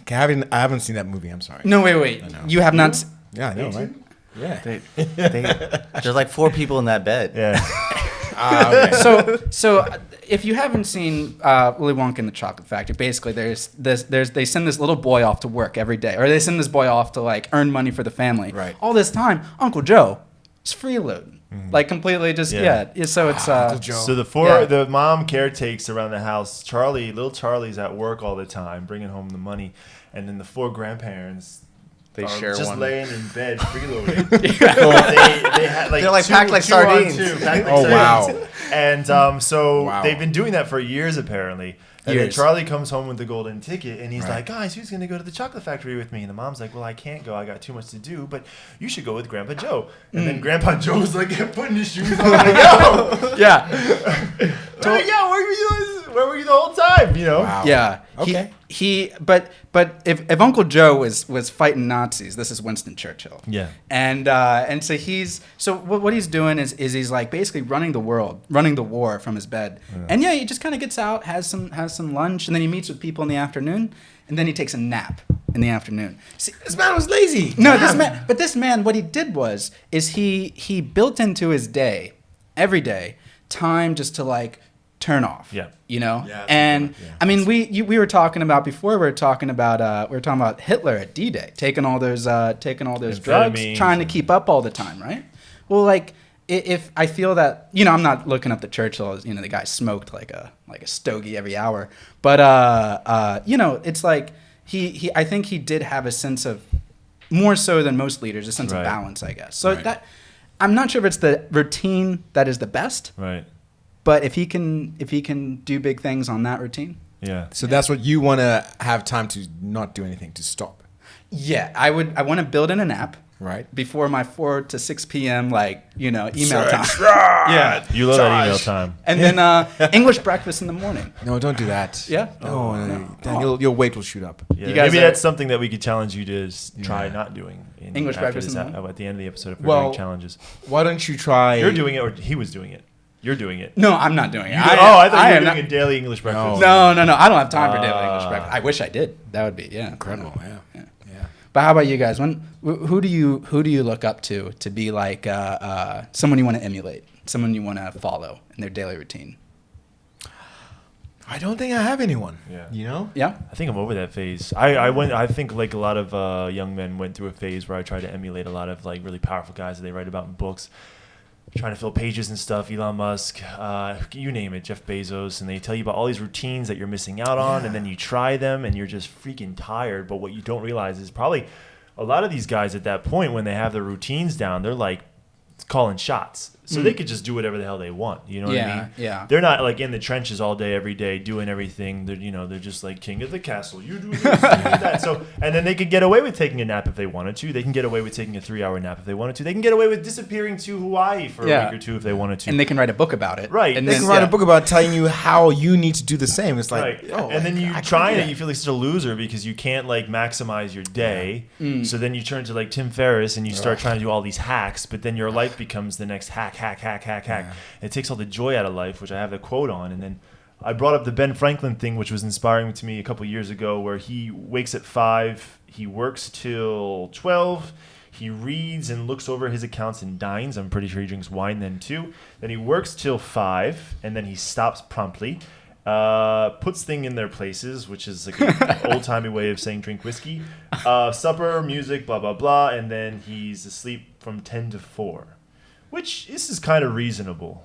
Speaker 2: Okay, I haven't seen that movie. I'm sorry.
Speaker 1: No, wait.
Speaker 2: know.
Speaker 1: You have not.
Speaker 2: Yeah, I know, right? Yeah.
Speaker 3: There's like 4 people in that bed.
Speaker 4: Yeah.
Speaker 2: Okay.
Speaker 1: So if you haven't seen Willy Wonka and the Chocolate Factory, basically they send this little boy off to work every day, or they send this boy off to like earn money for the family.
Speaker 2: Right.
Speaker 1: All this time, Uncle Joe is freeloading, like completely just
Speaker 4: Yeah.
Speaker 1: So it's
Speaker 2: Uncle Joe.
Speaker 4: So
Speaker 1: Yeah.
Speaker 4: the mom caretakes around the house. Little Charlie's at work all the time, bringing home the money, and then the 4 grandparents
Speaker 3: They
Speaker 4: are
Speaker 3: share
Speaker 4: just
Speaker 3: one.
Speaker 4: laying in bed freeloading. they had like
Speaker 3: They're like
Speaker 4: two-
Speaker 3: packed like
Speaker 4: 2 on
Speaker 3: sardines.
Speaker 4: 2, packed like
Speaker 2: Oh,
Speaker 4: sardines.
Speaker 2: wow.
Speaker 4: And so
Speaker 2: Wow.
Speaker 4: they've been doing that for years apparently. And then
Speaker 1: Years.
Speaker 4: Charlie comes home with the golden ticket, and he's
Speaker 2: Right.
Speaker 4: like, "Guys, who's gonna go to the chocolate factory with me?" And the mom's like, "Well, I can't go. I got too much to do. But you should go with Grandpa Joe." And then Grandpa Joe's like putting his shoes on, like, "Yo!"
Speaker 1: yeah.
Speaker 4: Where were you the whole time? You know.
Speaker 2: Wow.
Speaker 1: Yeah.
Speaker 2: Okay.
Speaker 1: But if Uncle Joe was fighting Nazis, this is Winston Churchill.
Speaker 4: Yeah.
Speaker 1: And so what he's doing is he's like basically running the war from his bed.
Speaker 4: Yeah.
Speaker 1: And yeah, he just kind of gets out, has some lunch, and then he meets with people in the afternoon, and then he takes a nap in the afternoon. See,
Speaker 2: This man was lazy.
Speaker 1: no, this man, what he did is he built into his day, every day, time just to like turn off.
Speaker 4: Yeah.
Speaker 1: You know?
Speaker 2: Yeah,
Speaker 1: And
Speaker 2: yeah.
Speaker 1: I mean, we were talking about before, we were talking about Hitler at D-Day, taking all those drugs,
Speaker 4: Amphetamines
Speaker 1: trying to keep up all the time, right? Well, like if I feel that, you know, I'm not looking up to Churchill as, you know, the guy smoked like a stogie every hour, but you know, it's like I think he did have a sense of, more so than most leaders, a sense of balance, I guess. So that, I'm not sure if it's the routine that is the best,
Speaker 4: Right.
Speaker 1: but if he can do big things on that routine,
Speaker 4: Yeah.
Speaker 2: So that's what you want to have time to not do anything, to stop,
Speaker 1: yeah, I want to build in an app
Speaker 2: right?
Speaker 1: before my 4 to 6 p.m. email time.
Speaker 2: Yeah.
Speaker 4: You love that email time.
Speaker 1: And then English breakfast in the morning.
Speaker 2: No, don't do that.
Speaker 1: Yeah?
Speaker 2: No. Then your weight will shoot up.
Speaker 4: Yeah,
Speaker 1: You guys
Speaker 4: maybe
Speaker 1: are-
Speaker 4: that's something that we could challenge you to try not doing.
Speaker 1: English
Speaker 4: after
Speaker 1: breakfast
Speaker 4: this,
Speaker 1: in the morning?
Speaker 4: at the end of the episode, if we're doing challenges.
Speaker 2: Why don't you try?
Speaker 4: You're doing it, or he was doing it. You're doing it.
Speaker 1: No, I'm not doing it.
Speaker 4: I thought you
Speaker 1: am
Speaker 4: were doing
Speaker 1: not-
Speaker 4: a daily English breakfast.
Speaker 1: No. I don't have time for daily English breakfast. I wish I did. That would be
Speaker 2: Incredible. Yeah.
Speaker 1: But how about you guys? Who do you look up to be like someone you want to emulate, someone you want to follow in their daily routine?
Speaker 2: I don't think I have anyone.
Speaker 4: Yeah.
Speaker 2: You know?
Speaker 1: Yeah.
Speaker 4: I think I'm over that phase. I think like a lot of young men went through a phase where I tried to emulate a lot of like really powerful guys that they write about in books, trying to fill pages and stuff. Elon Musk, you name it, Jeff Bezos, and they tell you about all these routines that you're missing out on, and then you try them and you're just freaking tired. But what you don't realize is probably a lot of these guys at that point, when they have their routines down, they're like calling shots. So they could just do whatever the hell they want. You know what I mean?
Speaker 1: Yeah.
Speaker 4: They're not like in the trenches all day, every day, doing everything. They're just like king of the castle. You do this, you do that. So, and then they could get away with taking a nap if they wanted to. They can get away with taking a 3-hour nap if they wanted to. They can get away with disappearing to Hawaii for a week or two if they wanted to.
Speaker 1: And they can write a book about it.
Speaker 4: Right.
Speaker 1: And
Speaker 2: They
Speaker 1: then,
Speaker 2: can write a book about telling you how you need to do the same. It's like,
Speaker 4: Right.
Speaker 2: oh,
Speaker 4: and then you
Speaker 2: I
Speaker 4: try
Speaker 2: can't
Speaker 4: it,
Speaker 2: do
Speaker 4: you feel like such a loser because you can't like maximize your day.
Speaker 1: Mm.
Speaker 4: So then you turn to like Tim Ferriss and you start trying to do all these hacks, but then your life becomes the next hack. It takes all the joy out of life, which I have the quote on. And then I brought up the Ben Franklin thing, which was inspiring to me a couple years ago, where he wakes at 5, he works till 12, he reads and looks over his accounts and dines. I'm pretty sure he drinks wine then too. Then he works till 5, and then he stops promptly. Puts things in their places, which is like an old-timey way of saying drink whiskey. Supper, music, blah, blah, blah. And then he's asleep from 10 to 4, which this is kind of reasonable.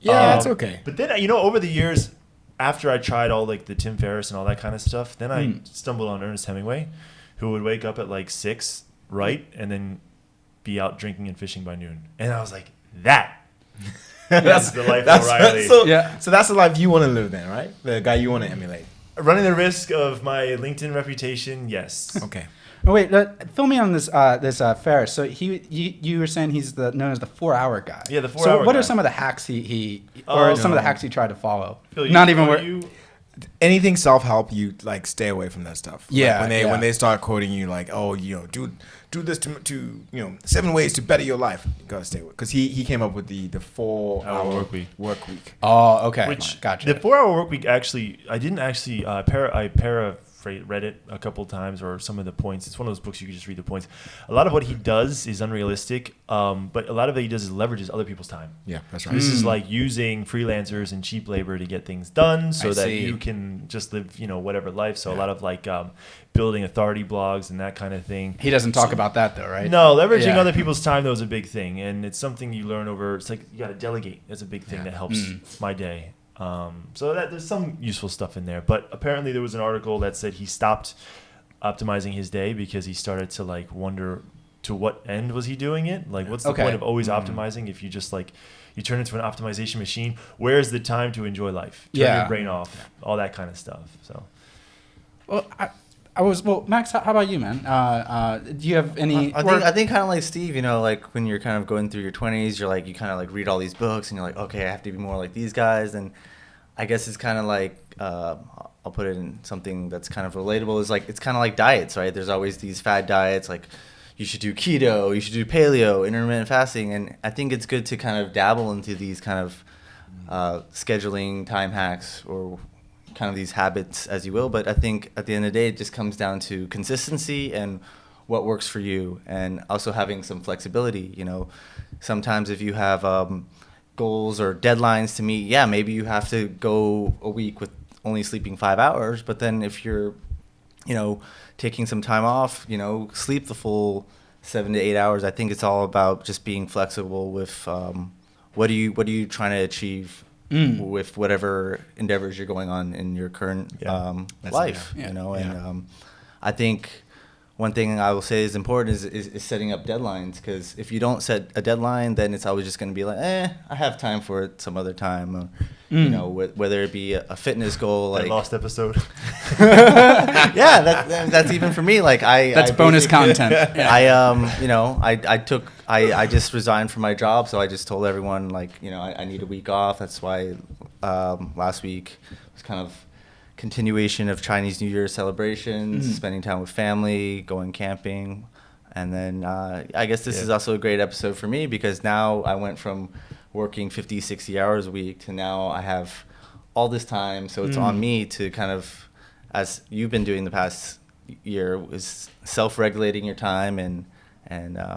Speaker 2: Yeah, it's okay.
Speaker 4: But then, over the years, after I tried all like the Tim Ferriss and all that kind of stuff, then I stumbled on Ernest Hemingway, who would wake up at like 6, right? And then be out drinking and fishing by noon. And I was like, that's the life of O'Reilly.
Speaker 2: So that's the life you want to live then, right? The guy you want to emulate.
Speaker 4: Running the risk of my LinkedIn reputation, yes.
Speaker 2: Okay.
Speaker 1: Oh, wait, fill me on this Ferris. So you were saying he's known as the 4-hour guy.
Speaker 4: Yeah, the 4-hour
Speaker 1: So what
Speaker 4: guy.
Speaker 1: are some of the hacks he
Speaker 4: Oh,
Speaker 1: some of
Speaker 4: no.
Speaker 1: the hacks he tried to follow?
Speaker 4: Phil,
Speaker 1: Not even
Speaker 4: were
Speaker 1: where.
Speaker 4: you.
Speaker 2: Anything self-help, you like stay away from that stuff.
Speaker 1: Yeah,
Speaker 2: Like, when they start quoting you like, oh, do this to 7 ways to better your life. You gotta stay away, because he came up with the 4-hour work week.
Speaker 1: Oh, okay.
Speaker 4: Which
Speaker 1: Gotcha.
Speaker 4: the 4-hour work week actually, I didn't actually I read it a couple times, or some of the points. It's one of those books you can just read the points. A lot of what he does is unrealistic, but a lot of it he does is leverages other people's time.
Speaker 2: Yeah, that's
Speaker 4: So
Speaker 2: right.
Speaker 4: this is like using freelancers and cheap labor to get things done, so
Speaker 1: I
Speaker 4: that
Speaker 1: see.
Speaker 4: you can just live, whatever life. So a lot of like building authority blogs and that kind of thing.
Speaker 1: He doesn't talk about that though, right?
Speaker 4: No, leveraging
Speaker 1: Yeah.
Speaker 4: other people's time though is a big thing, and it's something you learn over. It's like you got to delegate. That's a big thing that helps my day. So that there's some useful stuff in there, but apparently there was an article that said he stopped optimizing his day because he started to like wonder to what end was he doing it. Like, what's the
Speaker 1: Okay.
Speaker 4: point of always optimizing if you just like you turn into an optimization machine? Where's the time to enjoy life? Turn
Speaker 1: Yeah.
Speaker 4: your brain off, all that kind of stuff. So
Speaker 1: Well, Max, how about you, man? Do you have any?
Speaker 3: I think kind of like Steve, like when you're kind of going through your 20s, you're like, you kind of like read all these books and you're like, okay, I have to be more like these guys. And I guess it's kind of like, I'll put it in something that's kind of relatable, is like, it's kind of like diets, right? There's always these fad diets, like you should do keto, you should do paleo, intermittent fasting. And I think it's good to kind of dabble into these kind of scheduling time hacks, or kind of these habits, as you will. But I think at the end of the day, it just comes down to consistency and what works for you, and also having some flexibility. Sometimes if you have goals or deadlines to meet, maybe you have to go a week with only sleeping 5 hours. But then if you're, taking some time off, sleep the full 7 to 8 hours. I think it's all about just being flexible with what are you trying to achieve with whatever endeavors you're going on in your current life, And I think one thing I will say is important is setting up deadlines, because if you don't set a deadline, then it's always just going to be like, I have time for it some other time. Or, whether it be a fitness goal, like
Speaker 4: lost episode.
Speaker 3: That's even for me. Like
Speaker 1: that's bonus content.
Speaker 3: I just resigned from my job, so I just told everyone, like, I need a week off. That's why last week was kind of continuation of Chinese New Year celebrations, spending time with family, going camping. And then I guess this is also a great episode for me, because now I went from working 50, 60 hours a week to now I have all this time. So it's on me to kind of, as you've been doing the past year, is self-regulating your time and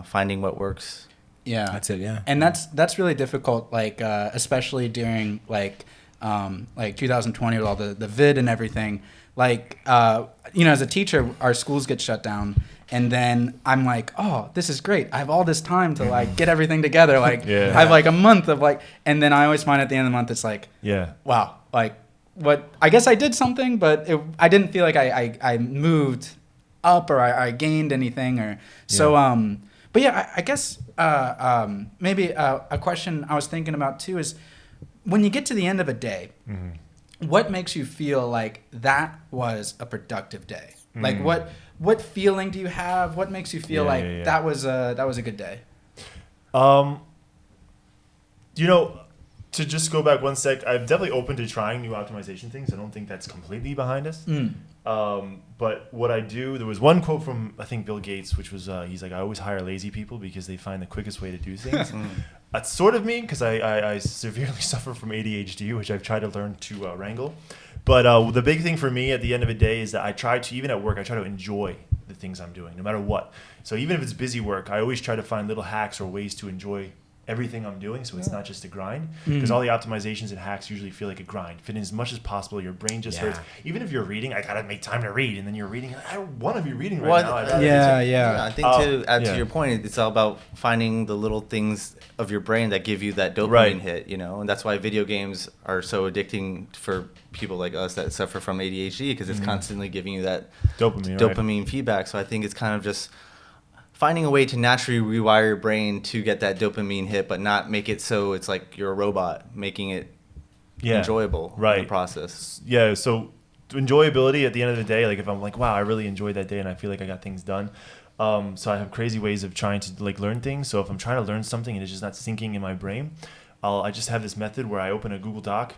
Speaker 3: finding what works.
Speaker 1: Yeah.
Speaker 2: That's it, yeah.
Speaker 1: And that's really difficult, like especially during like 2020 with all the vid and everything. Like as a teacher, our schools get shut down, and then I'm like, oh, this is great. I have all this time to like get everything together. Like I have like a month of like, and then I always find at the end of the month, it's like, wow, like what, I guess I did something, but I didn't feel like I moved up or I gained anything or so. But yeah, I guess maybe a question I was thinking about too is, when you get to the end of a day, what makes you feel like that was a productive day? Like what feeling do you have? What makes you feel that was a good day?
Speaker 4: To just go back one sec, I'm definitely open to trying new optimization things. I don't think that's completely behind us. But what I do, there was one quote from, I think, Bill Gates, which was, he's like, I always hire lazy people because they find the quickest way to do things. That's sort of me, because I severely suffer from ADHD, which I've tried to learn to wrangle. But the big thing for me at the end of the day is that I try to, even at work, I try to enjoy the things I'm doing, no matter what. So even if it's busy work, I always try to find little hacks or ways to enjoy everything I'm doing, so it's not just a grind, because all the optimizations and hacks usually feel like a grind. Fit in as much as possible, your brain just hurts. Even if you're reading, I gotta make time to read, and then you're reading, I don't want to be reading right now.
Speaker 3: I think to add to your point, it's all about finding the little things of your brain that give you that dopamine hit, and that's why video games are so addicting for people like us that suffer from ADHD, because it's constantly giving you that dopamine feedback. So I think it's kind of just finding a way to naturally rewire your brain to get that dopamine hit, but not make it so it's like you're a robot, making it enjoyable in the process.
Speaker 4: Yeah, so enjoyability at the end of the day, like if I'm like, wow, I really enjoyed that day and I feel like I got things done. So I have crazy ways of trying to like learn things. So if I'm trying to learn something and it's just not sinking in my brain, I just have this method where I open a Google Doc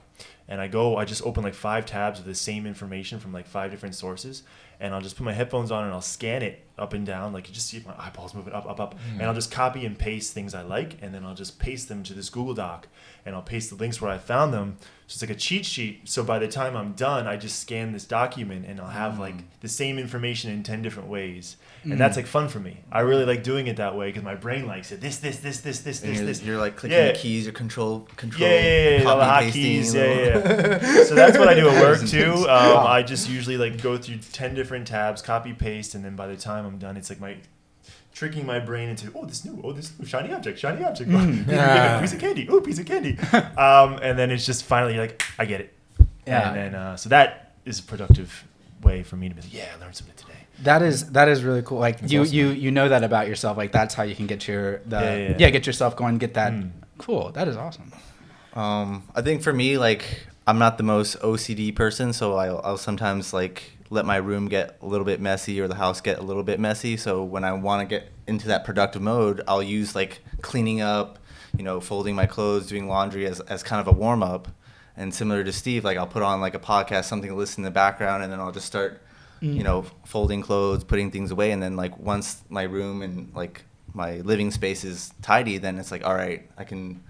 Speaker 4: and I just open like 5 tabs of the same information from like 5 different sources. And I'll just put my headphones on and I'll scan it up and down. Like you just see my eyeballs moving up. And I'll just copy and paste things I like. And then I'll just paste them to this Google Doc. And I'll paste the links where I found them. So it's like a cheat sheet. So by the time I'm done, I just scan this document and I'll have like the same information in 10 different ways. And that's like fun for me. I really like doing it that way because my brain likes it. This.
Speaker 3: You're like clicking the keys, your control.
Speaker 4: Yeah. All the hotkeys. Yeah. So that's what I do at work too. I just usually like go through 10 different tabs, copy, paste, and then by the time I'm done, it's like tricking my brain into this new, shiny object, piece of candy, and then it's just finally like I get it. And then so that is a productive way for me to be like, I learned something today.
Speaker 1: That is really cool. Like that's you know that about yourself. Like that's how you can get get yourself going. Get that cool. That is awesome.
Speaker 3: I think for me, like I'm not the most OCD person, so I'll sometimes like let my room get a little bit messy or the house get a little bit messy. So when I want to get into that productive mode, I'll use like cleaning up, folding my clothes, doing laundry as kind of a warm up. And similar to Steve, like I'll put on like a podcast, something to listen in the background, and then I'll just start, folding clothes, putting things away. And then like once my room and like my living space is tidy, then it's like, all right, I can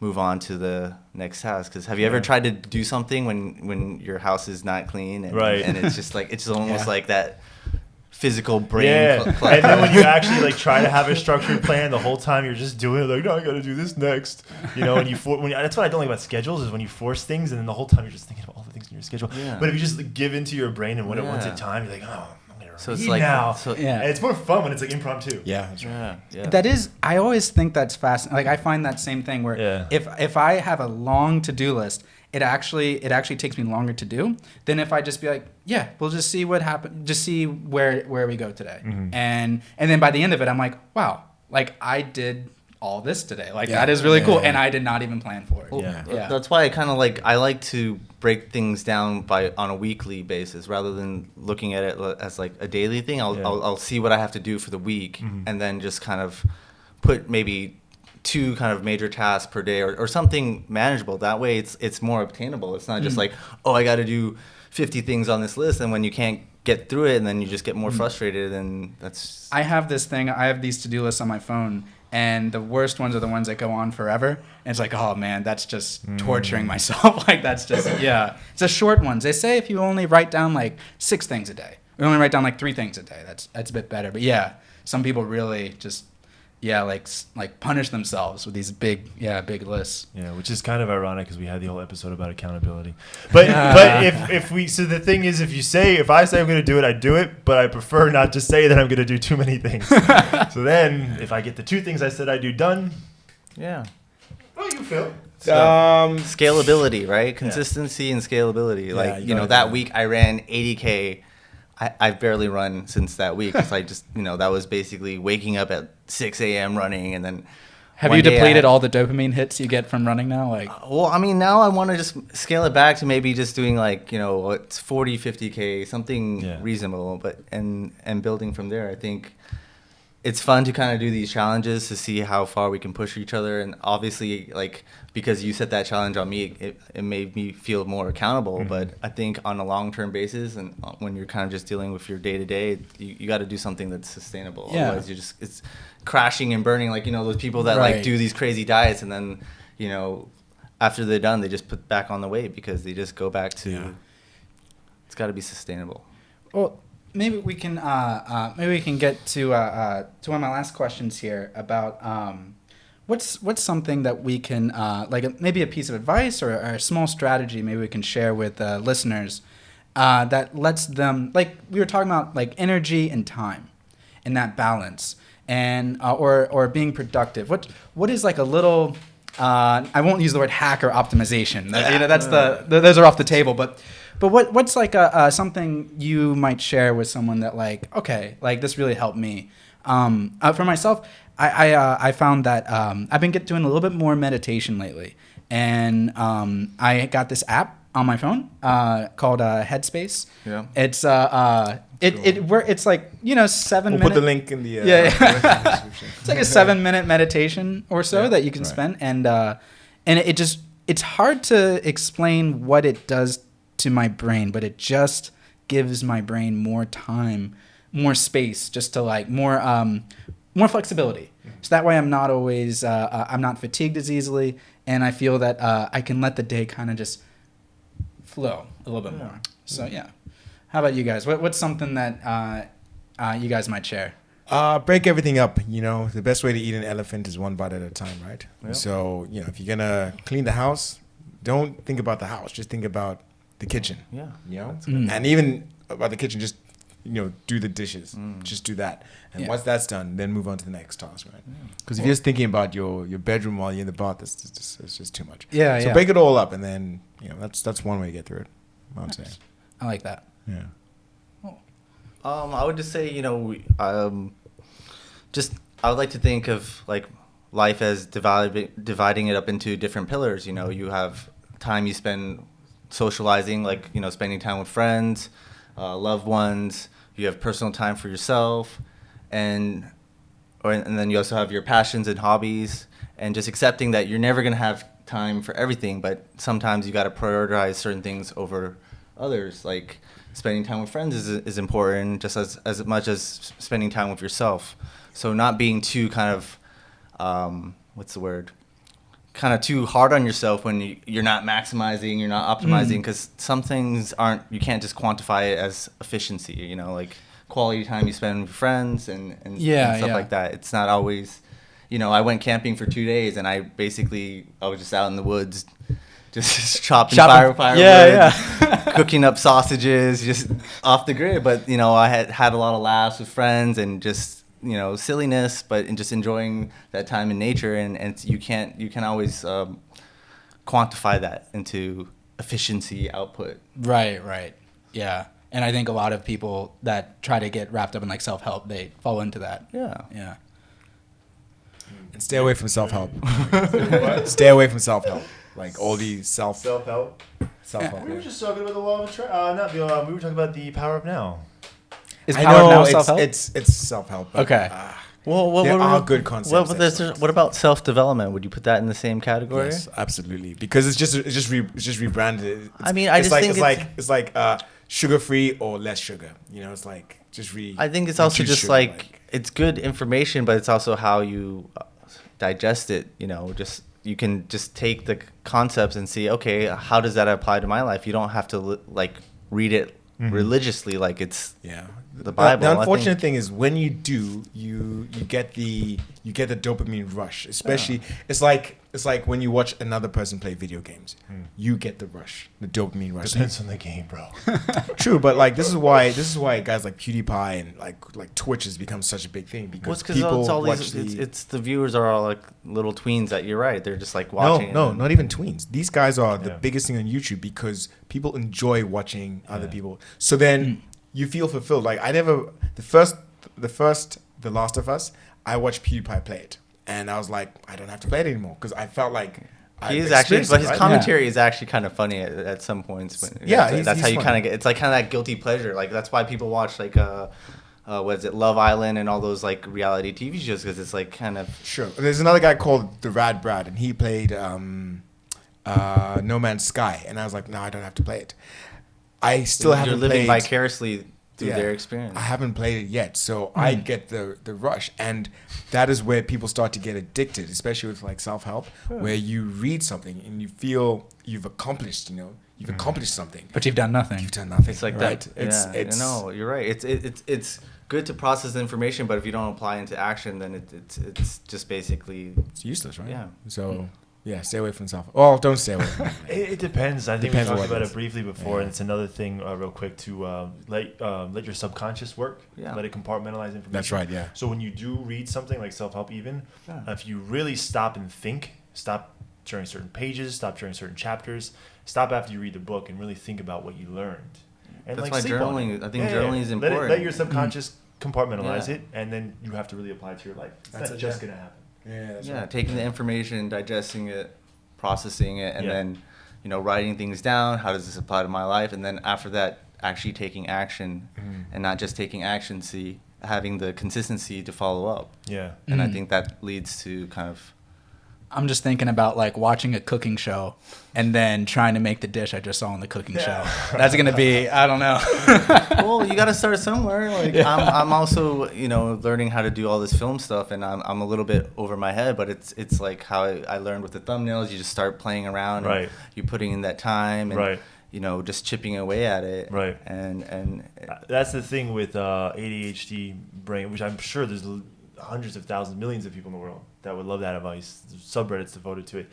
Speaker 3: move on to the next task. Because have you ever tried to do something when your house is not clean and it's just like it's almost like that physical brain
Speaker 4: and then when you actually like try to have a structured plan, the whole time you're just doing it like, no, I gotta do this next, and that's what I don't like about schedules is when you force things and then the whole time you're just thinking about all the things in your schedule. But if you just like, give into your brain and when it wants a time, you're like, oh, so it's like now. And it's more fun when it's like impromptu.
Speaker 2: Yeah, that's right.
Speaker 1: That is, I always think that's fascinating. Like I find that same thing where if I have a long to-do list, it actually takes me longer to do than if I just be like, we'll just see what happens, just see where we go today. And then by the end of it, I'm like, wow, like I did all this today. Like that is really cool. And I did not even plan for it.
Speaker 3: That's why I like to break things down on a weekly basis rather than looking at it as like a daily thing. I'll see what I have to do for the week and then just kind of put maybe 2 kind of major tasks per day or something manageable. That way it's more obtainable. It's not just like, oh, I got to do 50 things on this list, and when you can't get through it and then you just get more frustrated, and that's...
Speaker 1: I have this thing, I have these to-do lists on my phone, and the worst ones are the ones that go on forever. And it's like, oh man, that's just torturing myself. Like that's just, it's the short ones. They say if you only write down like 6 things a day, or only write down like 3 things a day, that's a bit better. But some people really just, like punish themselves with these big lists.
Speaker 4: Yeah, which is kind of ironic because we had the whole episode about accountability. But so the thing is, if I say I'm going to do it, I do it, but I prefer not to say that I'm going to do too many things. So then if I get the 2 things I said I do done.
Speaker 3: Yeah.
Speaker 4: Oh, you feel.
Speaker 3: Scalability, right? Consistency and scalability. That week I ran 80K. I've barely run since that week. It's like just, that was basically waking up at 6 a.m. running, and then...
Speaker 1: Have you depleted all the dopamine hits you get from running now? Like,
Speaker 3: now I want to just scale it back to maybe just doing like, it's 40, 50K, something reasonable, but and building from there. I think it's fun to kind of do these challenges to see how far we can push each other. And obviously, like, because you set that challenge on me, it made me feel more accountable. But I think on a long-term basis, and when you're kind of just dealing with your day-to-day, you got to do something that's sustainable.
Speaker 1: Yeah.
Speaker 3: Otherwise, it's crashing and burning. Like, those people that like do these crazy diets and then, after they're done, they just put back on the weight because they just go back to, it's got to be sustainable.
Speaker 1: Well, maybe we can get to one of my last questions here about what's something that we can maybe a piece of advice or a small strategy maybe we can share with listeners that lets them, like we were talking about, like energy and time and that balance and or being productive. What is like a little I won't use the word hack or optimization. That's those are off the table, but what's like something you might share with someone that like, okay, like this really helped me. For myself, I found that I've been doing a little bit more meditation lately, and I got this app on my phone called Headspace.
Speaker 3: Yeah,
Speaker 1: it's it's like 7 minutes.
Speaker 2: We'll put the link in the
Speaker 1: It's like a 7-minute meditation or so that you can spend, and it's hard to explain what it does to my brain, but it just gives my brain more time, more space, just to like more flexibility. So that way I'm not always I'm not fatigued as easily, and I feel that I can let the day kind of just flow a little bit more. So how about you guys? What's something that you guys might share?
Speaker 2: Break everything up. The best way to eat an elephant is one bite at a time, right? Yep. So if you're gonna clean the house, don't think about the house, just think about the kitchen. And even about the kitchen, just do the dishes. Just do that, and once that's done, then move on to the next task, right? Because if you're just thinking about your bedroom while you're in the bath, it's just too much. So break it all up, and then that's one way to get through it, I would say.
Speaker 1: I like that.
Speaker 2: Yeah.
Speaker 3: I would just say I would like to think of like life as dividing it up into different pillars. You have time you spend socializing, like spending time with friends, loved ones. You have personal time for yourself, and then you also have your passions and hobbies, and just accepting that you're never gonna have time for everything, but sometimes you got to prioritize certain things over others. Like spending time with friends is important just as much as spending time with yourself. So not being too kind of what's the word? Kind of too hard on yourself when you're not maximizing, you're not optimizing, because some things you can't just quantify it as efficiency. You know, like quality time you spend with friends and stuff like that. It's not always. You know, I went camping for 2 days, and I was just out in the woods, just chopping firewood, cooking up sausages, just off the grid. But you know, I had a lot of laughs with friends and just silliness, but just enjoying that time in nature. And you can always quantify that into efficiency output.
Speaker 1: Right, yeah. And I think a lot of people that try to get wrapped up in like self-help, they fall into that. Yeah.
Speaker 2: And stay away from self-help. Stay away from self-help. Like all these
Speaker 4: self-help. We were just talking about the law of attraction. We were talking about the power of now.
Speaker 1: Is power of now
Speaker 2: it's
Speaker 1: self-help?
Speaker 2: It's self-help.
Speaker 1: Okay.
Speaker 2: There are good concepts.
Speaker 3: What about self-development? Would you put that in the same category?
Speaker 2: Yes, absolutely. Because it's just rebranded. It's like sugar-free or less sugar. You know, it's like just
Speaker 3: I think it's also just sugar, it's good information, but it's also how you digest it. You know, just you can just take the concepts and see, okay, how does that apply to my life? You don't have to read it religiously like it's the Bible.
Speaker 2: The unfortunate thing is when you do, you get the dopamine rush. Especially it's like when you watch another person play video games. You get the rush, the dopamine rush.
Speaker 4: Depends on the game, bro.
Speaker 2: True, but like this is why guys like PewDiePie and like Twitch has become such a big thing because people watch
Speaker 3: it's the viewers are all like little tweens that you're right. They're just like watching.
Speaker 2: No, not even tweens. These guys are the biggest thing on YouTube because people enjoy watching other people. So then you feel fulfilled. Like The Last of Us, I watched PewDiePie play it, and I was like, I don't have to play it anymore because I felt like
Speaker 3: his commentary is actually kind of funny at some points. But that's how you kind of get. It's like kind of that guilty pleasure. Like that's why people watch like what is it, Love Island and all those like reality TV shows because it's like kind of
Speaker 2: sure. There's another guy called the Rad Brad, and he played No Man's Sky, and I was like, no, I don't have to play it. I still haven't played. You're living
Speaker 3: vicariously through their experience.
Speaker 2: I haven't played it yet, so I get the rush, and that is where people start to get addicted, especially with like self-help, where you read something and you feel you've accomplished, you've accomplished something,
Speaker 1: but you've done nothing.
Speaker 2: It's
Speaker 3: like
Speaker 2: right?
Speaker 3: that. It's no, you're right. It's good to process the information, but if you don't apply into action, then it's just basically
Speaker 2: it's useless, right?
Speaker 3: Yeah.
Speaker 2: So. Yeah, stay away from self. Well, don't stay away from it.
Speaker 4: It depends. I think we talked about it briefly before, and it's another thing, real quick, to let your subconscious work. Yeah. Let it compartmentalize information.
Speaker 2: That's right, yeah.
Speaker 4: So when you do read something like self-help even, if you really stop and think, stop during certain pages, stop during certain chapters, stop after you read the book and really think about what you learned. And
Speaker 3: that's why journaling, I think journaling is important.
Speaker 4: Let your subconscious compartmentalize it, and then you have to really apply it to your life. It's not just going to happen.
Speaker 3: Taking the information, digesting it, processing it, and then, writing things down. How does this apply to my life? And then after that, actually taking action, and not just taking action. Having the consistency to follow up. Yeah, and I think that leads to kind of.
Speaker 1: I'm just thinking about like watching a cooking show and then trying to make the dish I just saw on the cooking show. That's gonna be, I don't know.
Speaker 3: Well, you got to start somewhere. Like I'm also learning how to do all this film stuff, and I'm a little bit over my head. But it's like how I learned with the thumbnails. You just start playing around. Right. And you're putting in that time. And, just chipping away at it. Right. And
Speaker 4: that's the thing with ADHD brain, which I'm sure there's hundreds of thousands, millions of people in the world that would love that advice. There's subreddits devoted to it.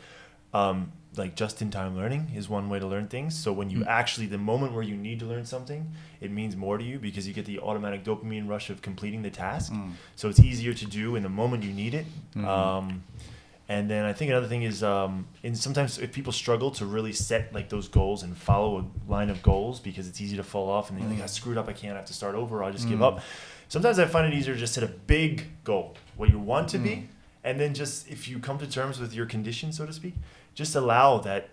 Speaker 4: Like just-in-time learning is one way to learn things. So when you actually, the moment where you need to learn something, it means more to you because you get the automatic dopamine rush of completing the task. So it's easier to do in the moment you need it. And then I think another thing is, and sometimes if people struggle to really set like those goals and follow a line of goals because it's easy to fall off and they think I screwed up, I can't have to start over, I'll just give up. Sometimes I find it easier to just set a big goal, what you want to be, and then just if you come to terms with your condition, so to speak, just allow that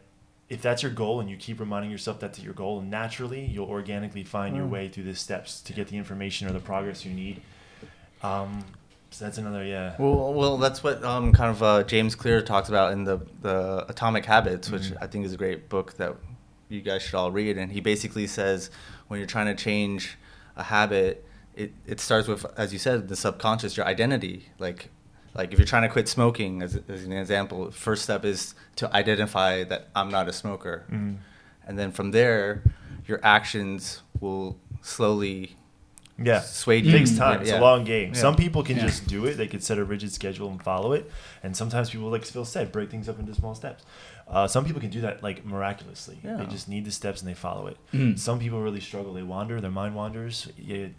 Speaker 4: if that's your goal and you keep reminding yourself that's your goal, naturally you'll organically find your way through the steps to get the information or the progress you need. So that's another,
Speaker 3: Well, that's what kind of James Clear talks about in the Atomic Habits, which I think is a great book that you guys should all read. And he basically says when you're trying to change a habit, it starts with, as you said, the subconscious, your identity. Like if you're trying to quit smoking, as an example, first step is to identify that I'm not a smoker. And then from there, your actions will slowly sway you.
Speaker 4: It takes time. It's a long game.
Speaker 3: Yeah.
Speaker 4: Some people can just do it. They could set a rigid schedule and follow it. And sometimes people, like Phil said, break things up into small steps. Some people can do that like miraculously.
Speaker 3: Yeah.
Speaker 4: They just need the steps and they follow it. Some people really struggle. They wander. Their mind wanders.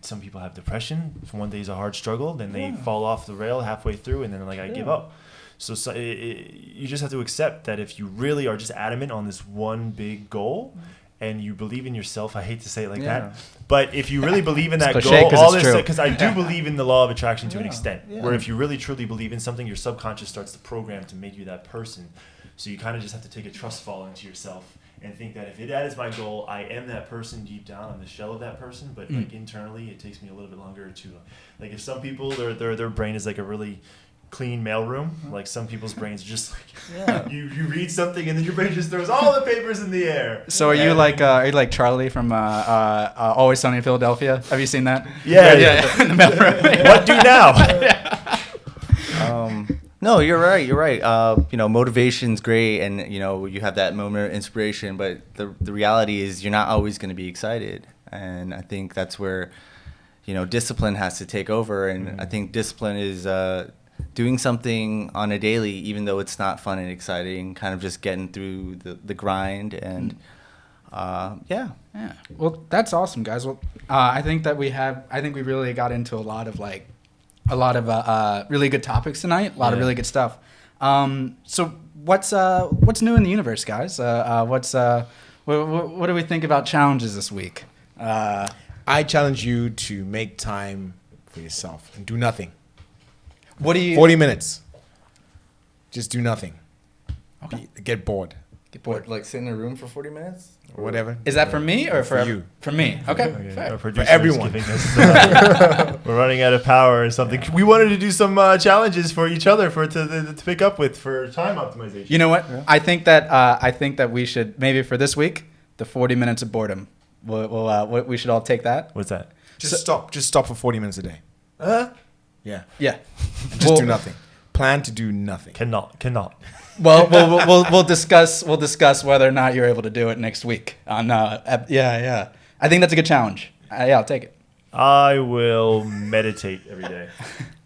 Speaker 4: Some people have depression. If one day is a hard struggle, then they fall off the rail halfway through and then they're like, I give up. So you just have to accept that if you really are just adamant on this one big goal and you believe in yourself, I hate to say it like that, but if you really believe in that goal, all this, because I do believe in the law of attraction to an extent, where if you really truly believe in something, your subconscious starts to program to make you that person. So you kind of just have to take a trust fall into yourself and think that if that is my goal, I am that person deep down. I'm the shell of that person, but like internally, it takes me a little bit longer to, like if some people, their brain is like a really clean mailroom. Like some people's brains are just like you read something and then your brain just throws all the papers in the air.
Speaker 1: So are you like Charlie from Always Sunny in Philadelphia? Have you seen that?
Speaker 4: Yeah.
Speaker 1: In the mailroom.
Speaker 4: What do now?
Speaker 3: No, you're right. Motivation's great, and you have that moment of inspiration, but the reality is you're not always going to be excited, and I think that's where discipline has to take over, and I think discipline is doing something on a daily, even though it's not fun and exciting, kind of just getting through the grind. And
Speaker 1: Well, that's awesome, guys. Well, I think we really got into a lot of really good topics tonight, a lot of really good stuff. So what's new in the universe, guys? What do we think about challenges this week?
Speaker 2: I challenge you to make time for yourself and do nothing.
Speaker 1: What do you?
Speaker 2: 40 minutes. Just do nothing.
Speaker 1: Okay.
Speaker 2: Get bored.
Speaker 3: Like sit in a room for 40 minutes?
Speaker 2: Or whatever.
Speaker 1: Is that for me or for
Speaker 2: you?
Speaker 1: For me. Okay. Fair.
Speaker 4: Our producer's
Speaker 2: everyone.
Speaker 4: giving us, we're running out of power or something. We wanted to do some challenges for each other to pick up with for time optimization.
Speaker 1: You know what? Yeah. I think that we should, maybe for this week, the 40 minutes of boredom. We should all take that.
Speaker 4: What's that?
Speaker 2: Just stop for 40 minutes a day. Yeah.
Speaker 1: Yeah.
Speaker 2: And just do nothing. Plan to do nothing.
Speaker 4: Cannot.
Speaker 1: Well, we'll discuss whether or not you're able to do it next week. Yeah. I think that's a good challenge. I'll take it.
Speaker 4: I will meditate every day.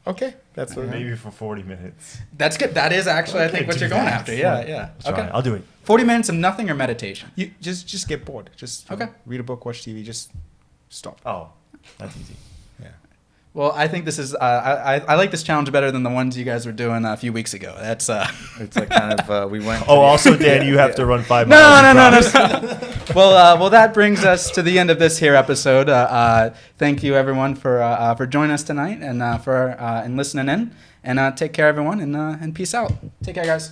Speaker 2: Okay, that's what.
Speaker 4: Maybe for 40 minutes.
Speaker 1: That's good. That is actually, I think, what you're going after. Yeah.
Speaker 4: Okay, I'll do it.
Speaker 1: 40 minutes of nothing or meditation.
Speaker 2: You just get bored. Just read a book, watch TV. Just stop.
Speaker 4: Oh, that's easy.
Speaker 2: Yeah.
Speaker 1: Well, I think this is. I like this challenge better than the ones you guys were doing a few weeks ago. That's.
Speaker 3: It's like kind of we went.
Speaker 4: Oh, also, Dan, you have to run 5 miles.
Speaker 1: No. Well, that brings us to the end of this here episode. Thank you, everyone, for joining us tonight and for listening in. And take care, everyone, and peace out. Take care, guys.